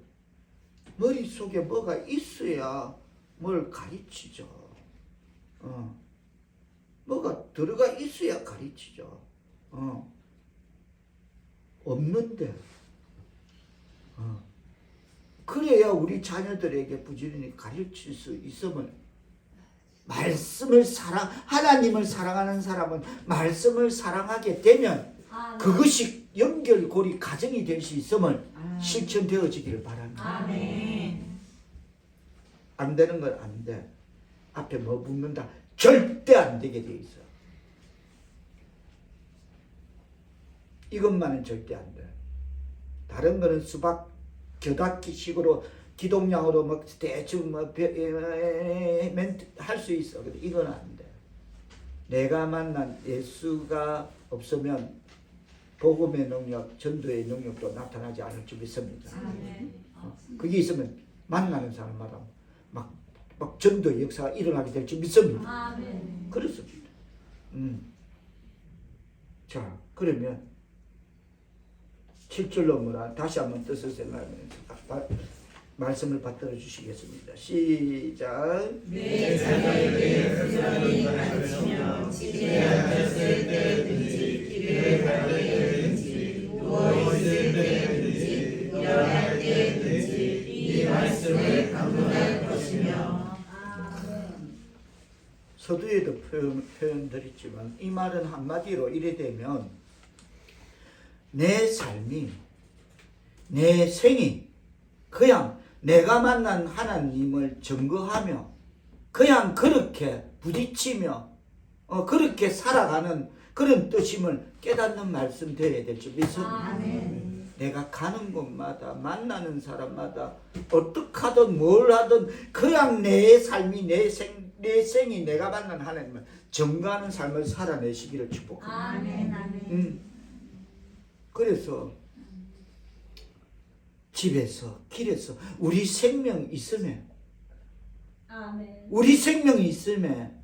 머릿속에 뭐가 있어야 뭘 가르치죠. 뭐가 들어가 있어야 가르치죠. 없는데. 그래야 우리 자녀들에게 부지런히 가르칠 수 있으면 말씀을 하나님을 사랑하는 사람은 말씀을 사랑하게 되면 그것이 연결고리 가정이 될 수 있으면 실천되어지기를 바랍니다. 아멘. 안 되는 건 안 돼. 앞에 뭐 붙는다. 절대 안 되게 돼 있어. 이것만은 절대 안 돼. 다른 거는 수박 겨닫기식으로 기동량으로 뭐 대충 뭐 멘트 할 수 있어. 근데 이건 안 돼. 내가 만난 예수가 없으면 복음의 능력, 전도의 능력도 나타나지 않을 줄 믿습니다. 그게 있으면 만나는 사람마다 막 전도의 역사가 일어나게 될 줄 믿습니다. 그렇습니다. 자, 그러면 7절로 뭐라 다시 한번 뜻을 생각하면서 말씀을 받들어 주시겠습니다. 시작. 내 자녀에게 부지런히 가르치며 집에 앉았을 때든지 길을 갈 때든지 누워 있을 때든지 일어날 때든지 이 말씀을 강론할 것이며. 서두에도 표현드렸지만 이 말은 한마디로 이래 되면 내 삶이 내 생이 그냥 내가 만난 하나님을 증거하며 그냥 그렇게 부딪히며 그렇게 살아가는 그런 뜻임을 깨닫는 말씀 되어야 될 줄 믿습니다. 내가 가는 곳마다 만나는 사람마다 어떻게 하든 뭘 하든 그냥 내 삶이 내 생이 내가 만난 하나님을 증거하는 삶을 살아내시기를 축복합니다. 그래서 집에서 길에서 우리 생명 있으면 우리 생명이 있으면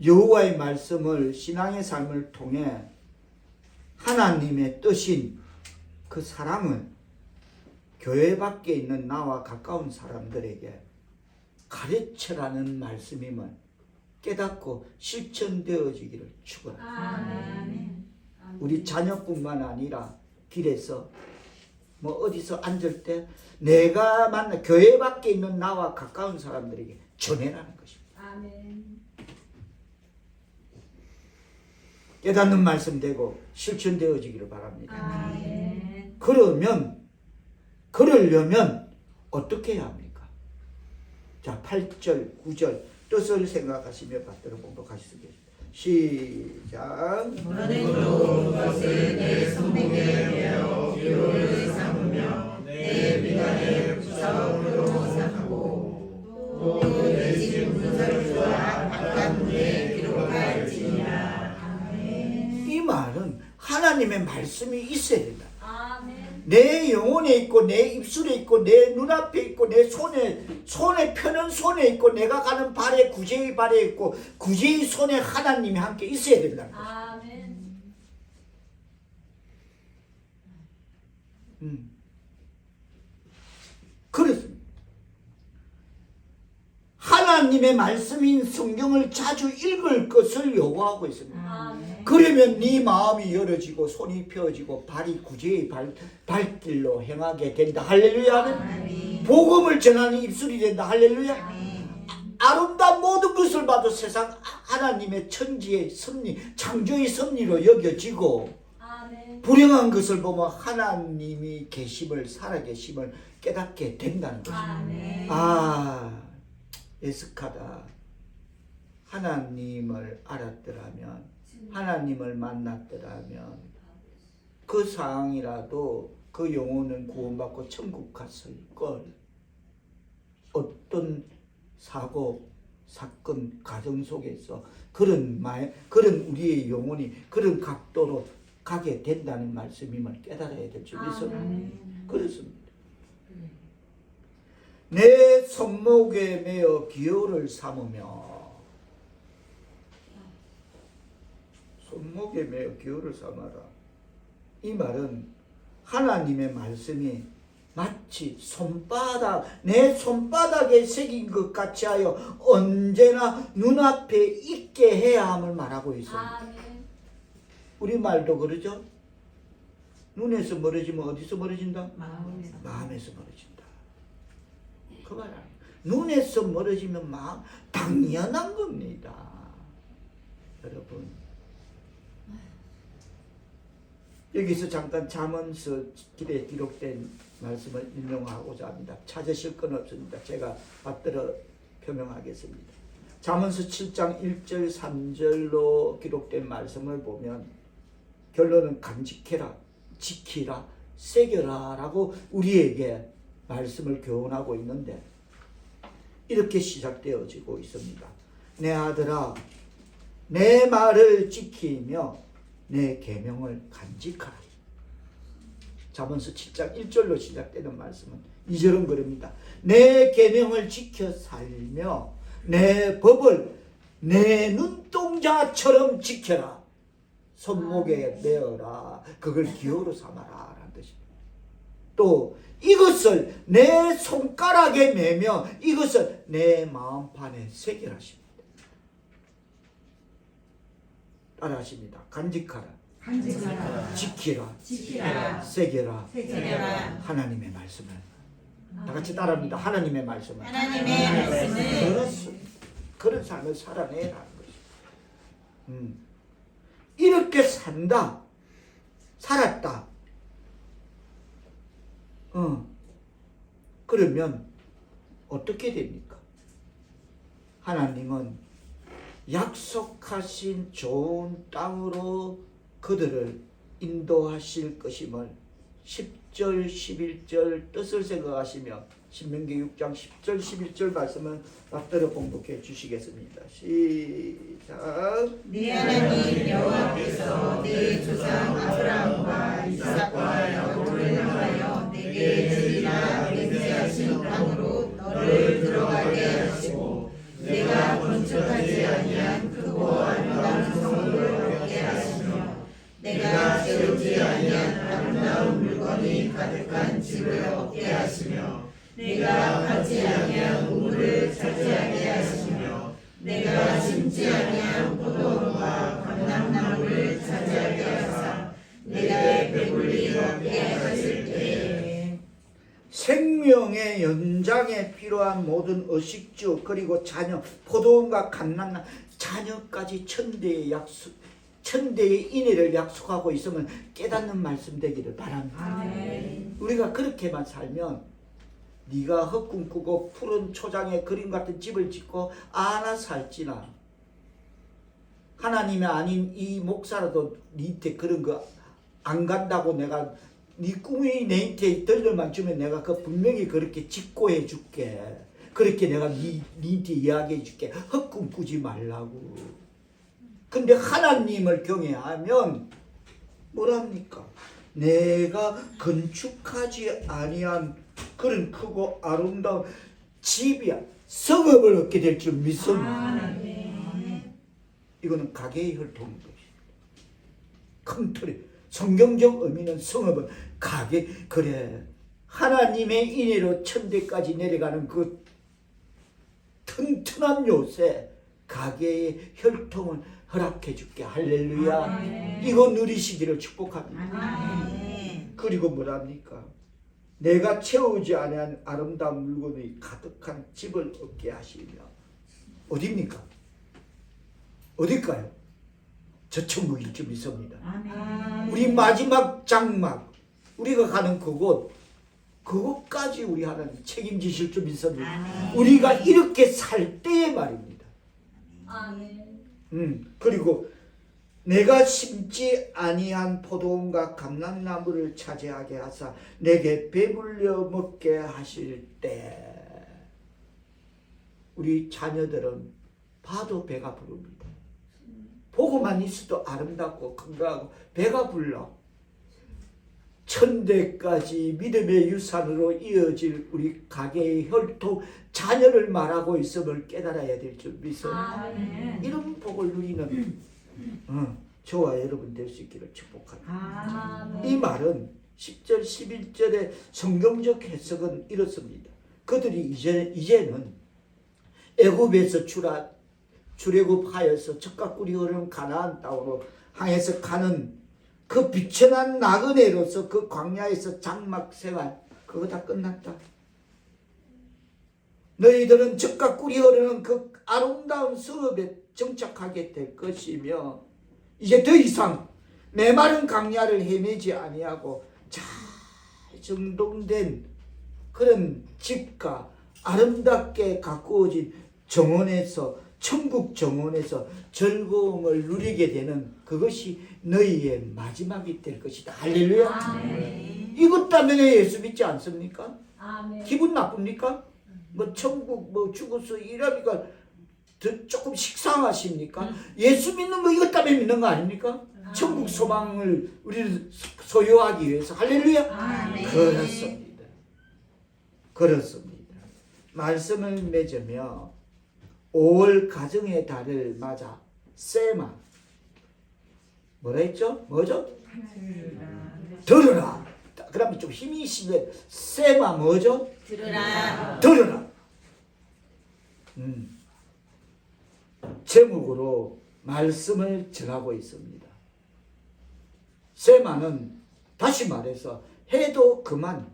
여호와의 말씀을 신앙의 삶을 통해 하나님의 뜻인 그 사랑을 교회 밖에 있는 나와 가까운 사람들에게 가르쳐라는 말씀임을 깨닫고 실천되어지기를 축원합니다. 우리 자녀뿐만 아니라 길에서 뭐 어디서 앉을 때 내가 만나 교회 밖에 있는 나와 가까운 사람들에게 전해라는 것입니다. 깨닫는 말씀 되고 실천되어지기를 바랍니다. 그러려면 어떻게 해야 합니까? 자, 8절, 9절 뜻을 생각하시며 받들어 공독하시겠습니다. 시작. 모든 것을 내 손목에 매어 기로를 삼으며 내 미간에 부사옥으로 삼고 또 내 집 문설주와 바깥 문에 기록할지니라. 이 말은 하나님의 말씀이 있어야 된다. 내 영혼에 있고 내 입술에 있고 내 눈앞에 있고 내 손에 펴는 손에 있고 내가 가는 발에 구제의 발에 있고 구제의 손에 하나님이 함께 있어야 된다는 것입니다. 그렇습니다. 하나님의 말씀인 성경을 자주 읽을 것을 요구하고 있습니다. 그러면 네 마음이 열어지고 손이 펴지고 발이 구제의 발길로 행하게 된다. 할렐루야. 복음을 전하는 입술이 된다. 할렐루야. 아름다운 모든 것을 봐도 세상 하나님의 천지의 섭리, 창조의 섭리로 여겨지고 아멘. 불행한 것을 보면 하나님이 계심을 살아계심을 깨닫게 된다는 것입니다. 아멘. 아, 에스카다. 하나님을 알았더라면, 하나님을 만났더라면 그 상황이라도 그 영혼은 구원받고 천국 갔을 걸. 어떤 사고, 사건, 가정 속에서 그런 우리의 영혼이 그런 각도로 가게 된다는 말씀임을 깨달아야 될 줄 믿습니다. 아멘. 그렇습니다. 내 손목에 매어 기호를 삼으며, 손목에 매어 기호를 삼아라. 이 말은 하나님의 말씀이 마치 내 손바닥에 새긴 것 같이 하여 언제나 눈앞에 있게 해야 함을 말하고 있습니다. 아멘. 우리 말도 그러죠? 눈에서 멀어지면 어디서 멀어진다? 마음에서. 마음에서 멀어진다. 그 말 아니에요. 눈에서 멀어지면 마음, 당연한 겁니다. 여러분. 여기서 잠깐 잠언서 길에 기록된 말씀을 인용하고자 합니다. 찾으실 건 없습니다. 제가 받들어 표명하겠습니다. 잠언서 7장 1절 3절로 기록된 말씀을 보면 결론은 간직해라, 지키라, 새겨라 라고 우리에게 말씀을 교훈하고 있는데 이렇게 시작되어지고 있습니다. 내 아들아, 내 말을 지키며 내 계명을 간직하라. 잠언서 7장 1절로 시작되는 말씀은 2절은 그럽니다. 내 계명을 지켜 살며 내 법을 내 눈동자처럼 지켜라. 손목에 메어라. 그걸 기호로 삼아라 라는 뜻입니다. 또 이것을 내 손가락에 매며 이것을 내 마음판에 새겨라십니다. 따라하십니다. 간직하라, 간직하라. 지키라, 지키라. 새겨라. 새겨라. 하나님의 말씀을 다 같이 따라합니다. 하나님의 말씀을. 하나님의 말씀을 그렇습니다. 그런 삶을 살아내라는 것입니다. 이렇게 산다, 살았다. 그러면 어떻게 됩니까? 하나님은 약속하신 좋은 땅으로 그들을 인도하실 것임을 10절, 11절 뜻을 생각하시며 신명기 6장 10절, 11절 말씀을 받들어 봉독해 주시겠습니다. 시작. 네 하나님 여호와께서 네 조상 아브라함과 이삭과 야곱을 향하여 내게 주리라 맹세하신 땅으로 너를 들어가게 하시고 내가 건축하지 아니한 크고 아름다운 성읍을 얻게 하시며 내가 세우지 아니한 아름다운 물건이 가득한 집을 얻게 하시며 내가 파지 아니한 우물을 차지하게 하시며 내가 심지 아니한 포도원과 감람나무를 차지하게 하사 내게 배불리 먹게 하실 때에 생명의 연장에 필요한 모든 의식주 그리고 자녀, 포도원과 감람나무 자녀까지 천대의 인애를 약속하고 있으면 깨닫는 말씀 되기를 바랍니다. 아멘. 우리가 그렇게만 살면 네가 헛꿈 꾸고 푸른 초장에 그림 같은 집을 짓고 하나 살지나 하나님이 아닌 이 목사라도 니한테 그런 거 안 간다고 내가 네 꿈이 내한테 들려만 주면 내가 그 분명히 그렇게 직고해 줄게. 그렇게 내가 니한테 이야기해 줄게. 헛꿈 꾸지 말라고. 근데 하나님을 경외하면 뭐랍니까? 내가 건축하지 아니한 그런 크고 아름다운 집이야 성읍을 얻게 될 줄 믿습니다. 아멘. 이거는 가계의 혈통인 것입니다. 큰 틀에 성경적 의미는 성읍은 가계. 그래 하나님의 인애로 천대까지 내려가는 그 튼튼한 요새 가계의 혈통을 허락해 줄게. 할렐루야. 아멘. 이거 누리시기를 축복합니다. 아멘. 그리고 뭐랍니까? 내가 채우지 않은 아름다운 물건이 가득한 집을 얻게 하시며 어디입니까? 어딜까요? 저 천국일 줄 믿습니다. 아멘. 우리 마지막 장막, 우리가 가는 그곳까지 우리 하나님 책임지실 줄 믿습니다. 아멘. 우리가 이렇게 살 때의 말입니다. 아멘. 그리고 내가 심지 아니한 포도원과 감람나무를 차지하게 하사 내게 배불려 먹게 하실 때 우리 자녀들은 봐도 배가 부릅니다. 보고만 있어도 아름답고 건강하고 배가 불러. 천대까지 믿음의 유산으로 이어질 우리 가게의 혈통 자녀를 말하고 있음을 깨달아야 될 줄 믿습니다. 아멘. 이런 복을 누리는 저와 여러분 될 수 있기를 축복합니다. 아멘. 이 말은 10절 11절의 성경적 해석은 이렇습니다. 그들이 이제는 애굽에서 출애굽하여서 젖과 꿀이 흐르는 가나안 땅으로 향해서 가는 그 비천한 나그네로서 그 광야에서 장막 생활 그거 다 끝났다. 너희들은 젖과 꿀이 흐르는 그 아름다운 수업에 정착하게 될 것이며 이제 더 이상 메마른 강야를 헤매지 아니하고 잘 정돈된 그런 집과 아름답게 가꾸어진 정원에서 천국 정원에서 즐거움을 누리게 되는 그것이 너희의 마지막이 될 것이다. 할렐루야. 아멘. 이것 때문에 예수 믿지 않습니까? 아멘. 기분 나쁩니까? 뭐 천국 뭐 죽어서 이러니까 조금 식상하십니까? 예수 믿는 거 이것 때문에 믿는 거 아닙니까? 천국 소망을 우리를 소유하기 위해서. 할렐루야. 아멘. 그렇습니다. 그렇습니다. 말씀을 맺으며 5월 가정의 달을 맞아 세마 뭐라 했죠? 뭐죠? 들으라. 그러면 좀 힘이 있으면 세마 뭐죠? 들으라. 들으라. 제목으로 말씀을 전하고 있습니다. 세마는 다시 말해서 해도 그만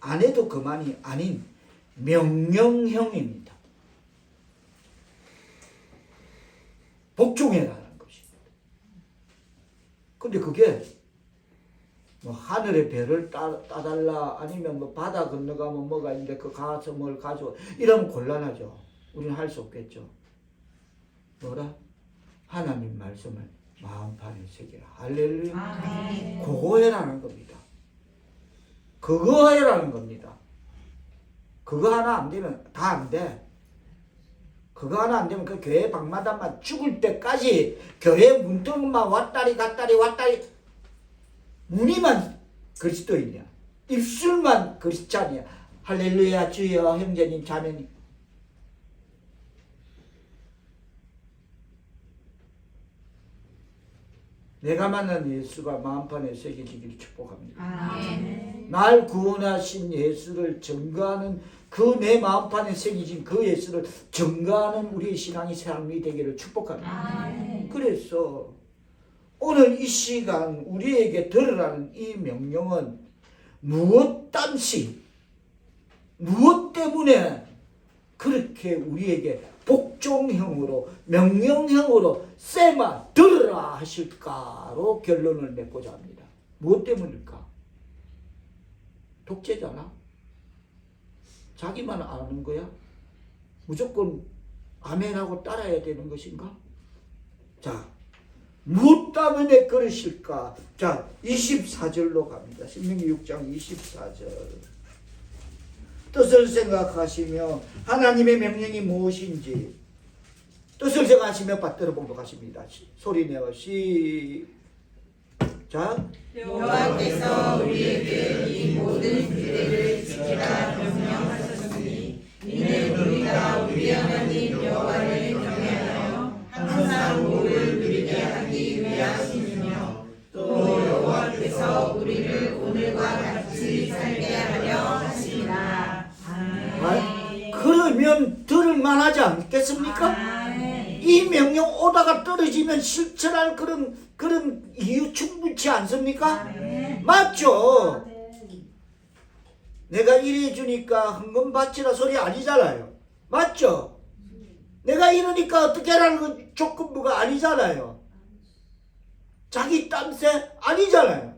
안 해도 그만이 아닌 명령형입니다. 복종해라는 것입니다. 근데 그게 뭐 하늘의 별을 따달라 아니면 뭐 바다 건너가면 뭐가 있는데 그 가서 뭘 가지고 이러면 곤란하죠. 우리는 할 수 없겠죠. 뭐라? 하나님 말씀을 마음판에 새기라. 할렐루야. 아멘. 그거 해라는 겁니다. 그거 해라는 겁니다. 그거 하나 안 되면 다 안 돼. 그거 하나 안 되면 그 교회 방마다만 죽을 때까지 교회 문턱만 왔다리 갔다리 왔다리 무늬만 그리스도이냐 입술만 그리스찬이야. 할렐루야 주여 형제님 자매님. 내가 만난 예수가 마음판에 새겨지기를 축복합니다. 아멘. 날 구원하신 예수를 증거하는 그 내 마음판에 새겨진 그 예수를 증거하는 우리의 신앙이 삶이 되기를 축복합니다. 아멘. 그래서 오늘 이 시간 우리에게 들으라는 이 명령은 무엇 땀시 무엇 때문에 그렇게 우리에게 복종형으로 명령형으로 세마 들으라 하실까로 결론을 맺고자 합니다. 무엇 때문일까? 독재잖아. 자기만 아는 거야? 무조건 아멘하고 따라야 되는 것인가? 자, 무엇 때문에 그러실까? 자, 24절로 갑니다. 신명기 6장 24절. 뜻을 생각하시며 하나님의 명령이 무엇인지 뜻을 생각하시며 받들어 보도록 하십니다. 소리내어 시작. 여호와께서 우리에게 이 모든 규례를 지키라 명령하셨으니 이는 우리가 우리 하나님 여호와를 경외하여 항상 복을 누리게 하기 위하심이며 또 여호와께서 우리를 오늘과 같이 살게 하려 하시니라. 그러면 들을만하지 않겠습니까? 이 명령 오다가 떨어지면 실천할 그런 이유 충분치 않습니까? 맞죠? 내가 이래 주니까 헌금 바치라 소리 아니잖아요. 맞죠? 내가 이러니까 어떻게 하라는 그 조건부가 아니잖아요. 자기 땀새 아니잖아요.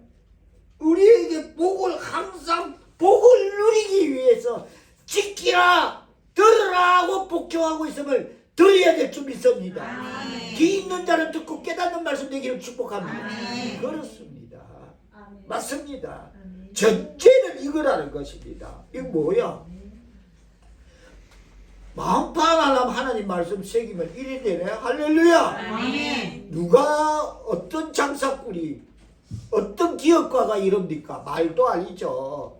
우리에게 항상 복을 누리기 위해서 지키라 들으라 하고 복종하고 있음을 들어야 될 줄 믿습니다. 아멘. 귀 있는 자는 듣고 깨닫는 말씀 되기를 축복합니다. 아멘. 그렇습니다. 아멘. 맞습니다. 전제는 이거라는 것입니다. 이거 뭐야? 마음판 하나면 하나님 말씀 새기면 일이 되네. 할렐루야. 아멘. 누가 어떤 장사꾼이 어떤 기업가가 이럽니까? 말도 아니죠.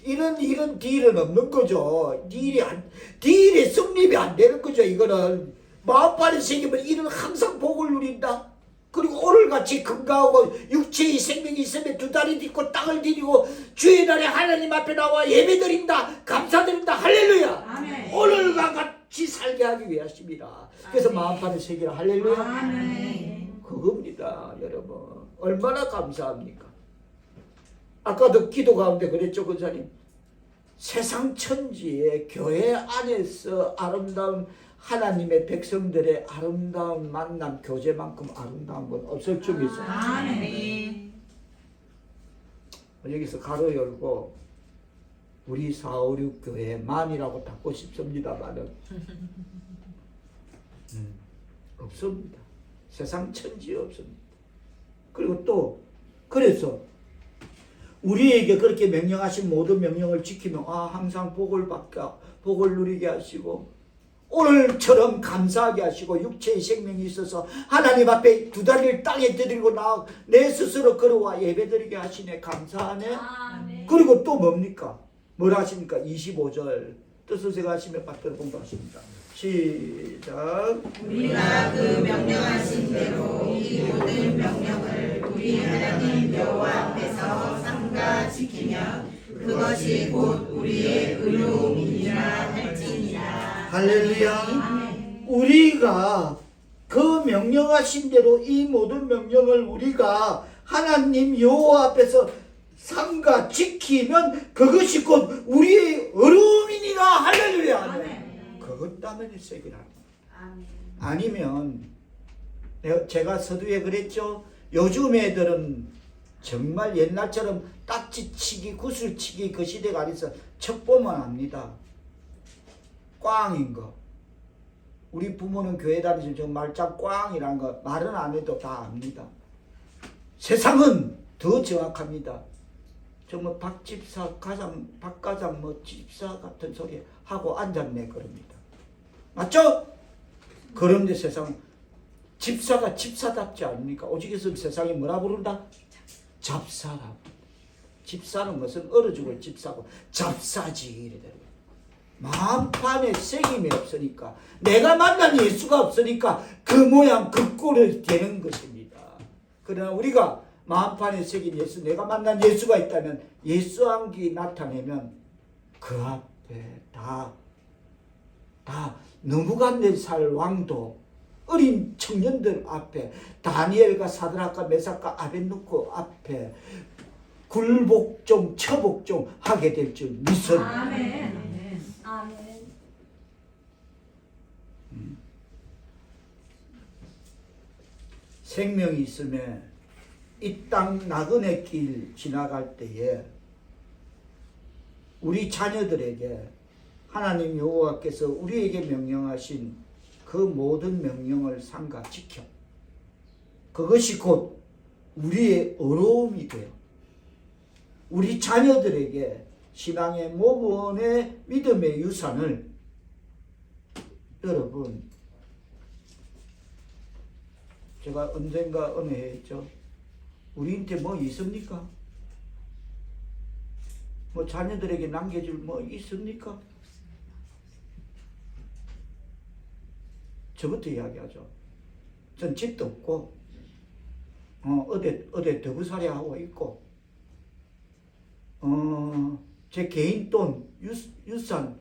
이런 딜은 없는 거죠. 딜이 성립이 안 되는 거죠. 이거는 마음판에 새기면 이는 항상 복을 누린다. 그리고 오늘같이 건강하고 육체의 생명이 있으면 두 다리 딛고 땅을 디디고 주의 날에 하나님 앞에 나와 예배드린다. 감사드린다. 할렐루야. 아멘. 오늘과 같이 살게 하기 위하십니다. 그래서 마음판에 새기라. 할렐루야. 아멘. 그겁니다. 여러분 얼마나 감사합니까? 아까도 기도 가운데 그랬죠. 권사님. 세상 천지에 교회 안에서 아름다운 하나님의 백성들의 아름다운 만남 교제만큼 아름다운 건 없을 줄 믿습니다. 아멘. 여기서 가로 열고 우리 456 교회만이라고 닫고 싶습니다만은 없습니다. 세상 천지에 없습니다. 그리고 또 그래서 우리에게 그렇게 명령하신 모든 명령을 지키면 항상 복을 누리게 하시고 오늘처럼 감사하게 하시고 육체의 생명이 있어서 하나님 앞에 두 다리를 땅에 들이고 내 스스로 걸어와 예배드리게 하시네. 감사하네. 아멘. 그리고 또 뭡니까? 뭐라 하십니까? 25절 뜻을 생각하시며 받들어 공부하십니다. 시작. 우리가 그 명령하신 대로 이 모든 명령을 우리 하나님 여호와 앞에서 삼가 지키면 그것이 곧 우리의 의로움이니라 할지니라. 할렐루야. 우리가 그 명령하신 대로 이 모든 명령을 우리가 하나님 여호와 앞에서 삼가 지키면 그것이 곧 우리의 의로움이니라. 할렐루야. 아멘. 그것 때문에 새기라. 아멘. 아니면 제가 서두에 그랬죠. 요즘 애들은 정말 옛날처럼 딱지치기 구슬치기 그 시대가 아니서 척 보면 압니다. 꽝인 거. 우리 부모는 교회 다니시면 저 말짱 꽝이라는 거 말은 안 해도 다 압니다. 세상은 더 정확합니다. 정말 박집사 박가장 집사 같은 소리 하고 앉았네 그럽니다. 맞죠? 그런데 세상 집사가 집사답지 않습니까? 오직에서 세상이 뭐라 부른다? 잡사라. 집사는 것은 얼어 죽을 집사고 잡사지 이래 되는 거예요. 마음판에 새김이 없으니까 내가 만난 예수가 없으니까 그 모양 그 꼴을 되는 것입니다. 그러나 우리가 마음판에 새긴 예수, 내가 만난 예수가 있다면 예수 한기 나타내면 그 앞에 다 느부갓네살 왕도 어린 청년들 앞에 다니엘과 사드락과 메삭과 아벳누고 앞에 굴복종 처복종 하게 될 줄 믿습니다. 아멘. 아멘. 생명이 있으면 이 땅 나그네 길 지나갈 때에 우리 자녀들에게 하나님 여호와께서 우리에게 명령하신 그 모든 명령을 삼가 지켜 그것이 곧 우리의 어려움이 되어 우리 자녀들에게 신앙의 모범의 믿음의 유산을 여러분 제가 언젠가 어느 해 했죠. 우리한테 뭐 있습니까? 뭐 자녀들에게 남겨줄 뭐 있습니까? 저부터 이야기하죠. 전 집도 없고 어디 더부살이 하고 있고 제 개인 돈 유산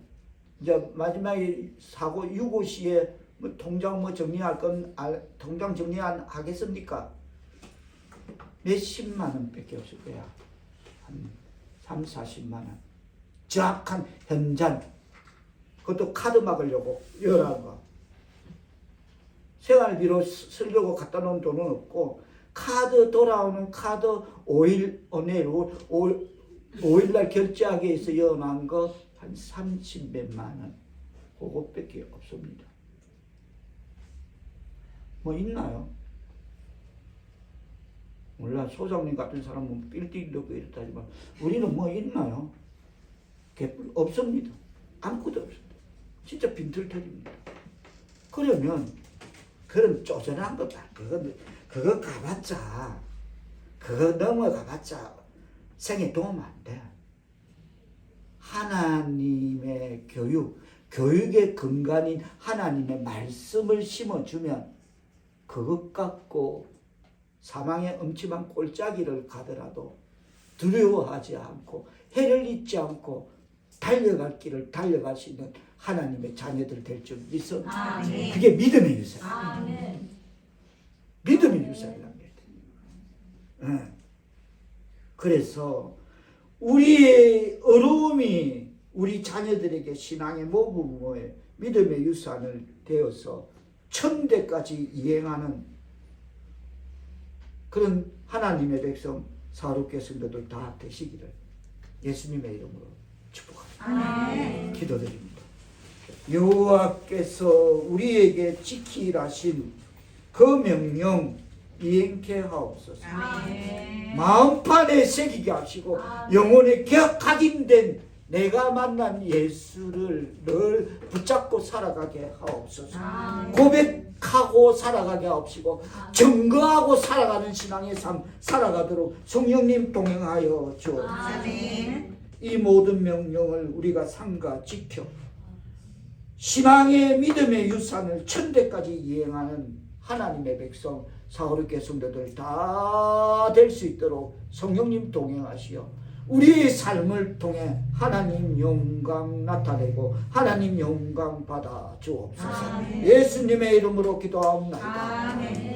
이제 마지막에 사고 유고 시에 뭐 통장 뭐 정리할 건 통장 정리 안 하겠습니까? 몇십만 원밖에 없을 거야. 한 3, 40만 원. 정확한 현잔. 그것도 카드 막으려고 열한 거. 생활비로 쓰려고 갖다 놓은 돈은 없고 카드 돌아오는 카드 5일날 결제하기 위해서 연한 거 한 30몇만 원 그것밖에 없습니다. 뭐 있나요? 몰라. 소장님 같은 사람은 빌딩도 이렇다지만 우리는 뭐 있나요? 개뿔 없습니다. 아무것도 없습니다. 진짜 빈털터리입니다. 그러면 그런 쪼잔한 거 봐. 그거 가봤자 그거 넘어가봤자 생에 도움 안 돼. 하나님의 교육의 근간인 하나님의 말씀을 심어주면 그것 갖고 사망의 음침한 꼴짜기를 가더라도 두려워하지 않고 해를 잊지 않고 달려갈 길을 달려갈 수 있는 하나님의 자녀들 될 줄 믿어. 아멘. 그게 믿음의 유산. 아멘. 믿음의 유산이란 말이에요. 그래서 우리의 어려움이 우리 자녀들에게 신앙의 모범의 믿음의 유산을 되어서 천대까지 이행하는 그런 하나님의 백성 사롭게 성도들 다 되시기를 예수님의 이름으로 축복합니다. 아멘. 기도드립니다. 여호와께서 우리에게 지키라 하신 그 명령 이행케 하옵소서. 아멘. 마음판에 새기게 하시고 영혼에 각인된 내가 만난 예수를 늘 붙잡고 살아가게 하옵소서. 아멘. 고백하고 살아가게 하옵시고 증거하고 살아가는 신앙의 삶 살아가도록 성령님 동행하여 주옵소서. 아멘. 이 모든 명령을 우리가 삼가 지켜 신앙의 믿음의 유산을 천대까지 이행하는 하나님의 백성 사오르게 성도들 다 될 수 있도록 성령님 동행하시어 우리의 삶을 통해 하나님 영광 나타내고 하나님 영광 받아 주옵소서. 아멘. 예수님의 이름으로 기도하옵나이다. 아멘.